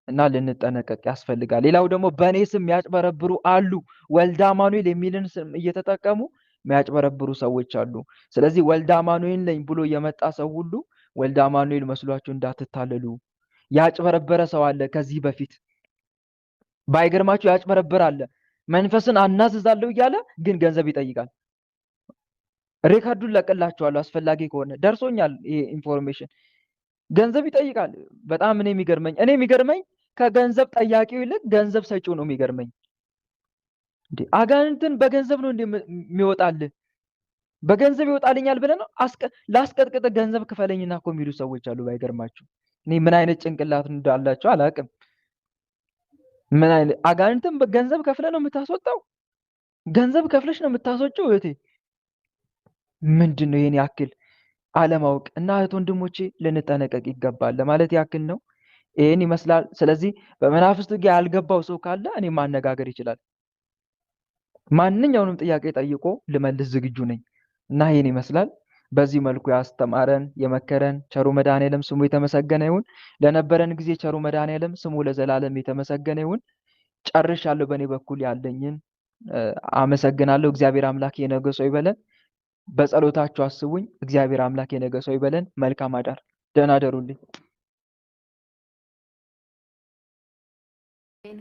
እና ልንጠነቀቅ ያስፈልጋል። ሌላው ደግሞ በእኔ ስም የሚያጭበረብሩ አሉ። ወልደ አማኑኤል የሚልን ስም እየተጠቀሙ የሚያጭበረብሩ ሰዎች አሉ። ስለዚህ ወልደ አማኑኤል ነኝ ብሎ የመጣ ሰው ሁሉ ወልደ አማኑኤል መስሏችሁ እንዳትታለሉ። ያጭበረበረ ሰው አለ ከዚህ በፊት ባይገርማችሁ፣ ያጭበረበረ አለ። መንፈስን አናዝዛለሁ እያለ ግን ገንዘብ ይጠይቃል። ሬካርዱን ለቅላችኋለሁ አስፈላጊ ከሆነ ደርሶኛል ይሄ ኢንፎርሜሽን። ገንዘብ ይጠይቃል። በጣም እኔ የሚገርመኝ ከገንዘብ ጠያቂው ይልቅ ገንዘብ ሰጪው ነው የሚገርመኝ። እንዴ አጋንንትን በገንዘብ ነው የሚወጣልህ? በገንዘብ ይወጣልኛል ብለህ ነው? ላስቀጥቅጥ ገንዘብ ክፈለኝና እኮ የሚሉ ሰዎች አሉ። ባይገርማችሁ፣ እኔ ምን አይነት ጭንቅላት እንዳላቸው አላውቅም። ምን አይነት አጋንንትን በገንዘብ ከፍለ ነው የምታስወጣው? ገንዘብ ከፍለሽ ነው የምታስወጪው እህቴ? ምንድን ነው ይሄን ያክል አለማወቅ? እና እህት ወንድሞቼ ልንጠነቀቅ ይገባል ለማለት ያክል ነው። ይሄን ይመስላል። ስለዚህ በመናፍስት ውጊያ ያልገባው ሰው ካለ እኔ ማነጋገር ይችላል። ማንኛውንም ጥያቄ ጠይቆ ልመልስ ዝግጁ ነኝ። እና ይሄን ይመስላል። በዚህ መልኩ ያስተማረን የመከረን ቸሩ መድኃኔዓለም ስሙ የተመሰገነ ይሁን። ለነበረን ጊዜ ቸሩ መድኃኔዓለም ስሙ ለዘላለም የተመሰገነ ይሁን። ጨርሻለሁ። በእኔ በኩል ያለኝን አመሰግናለሁ። እግዚአብሔር አምላክ የነገ ሰው ይበለን። በጸሎታችሁ አስቡኝ። እግዚአብሔር አምላክ የነገ ሰው ይበለን። መልካም አዳር። ደህና አደሩልኝ።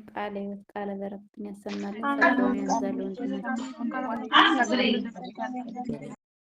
ቃለ ሕይወት ቃለ በረከትን ያሰማልን። ጸጋውን ያብዛልን።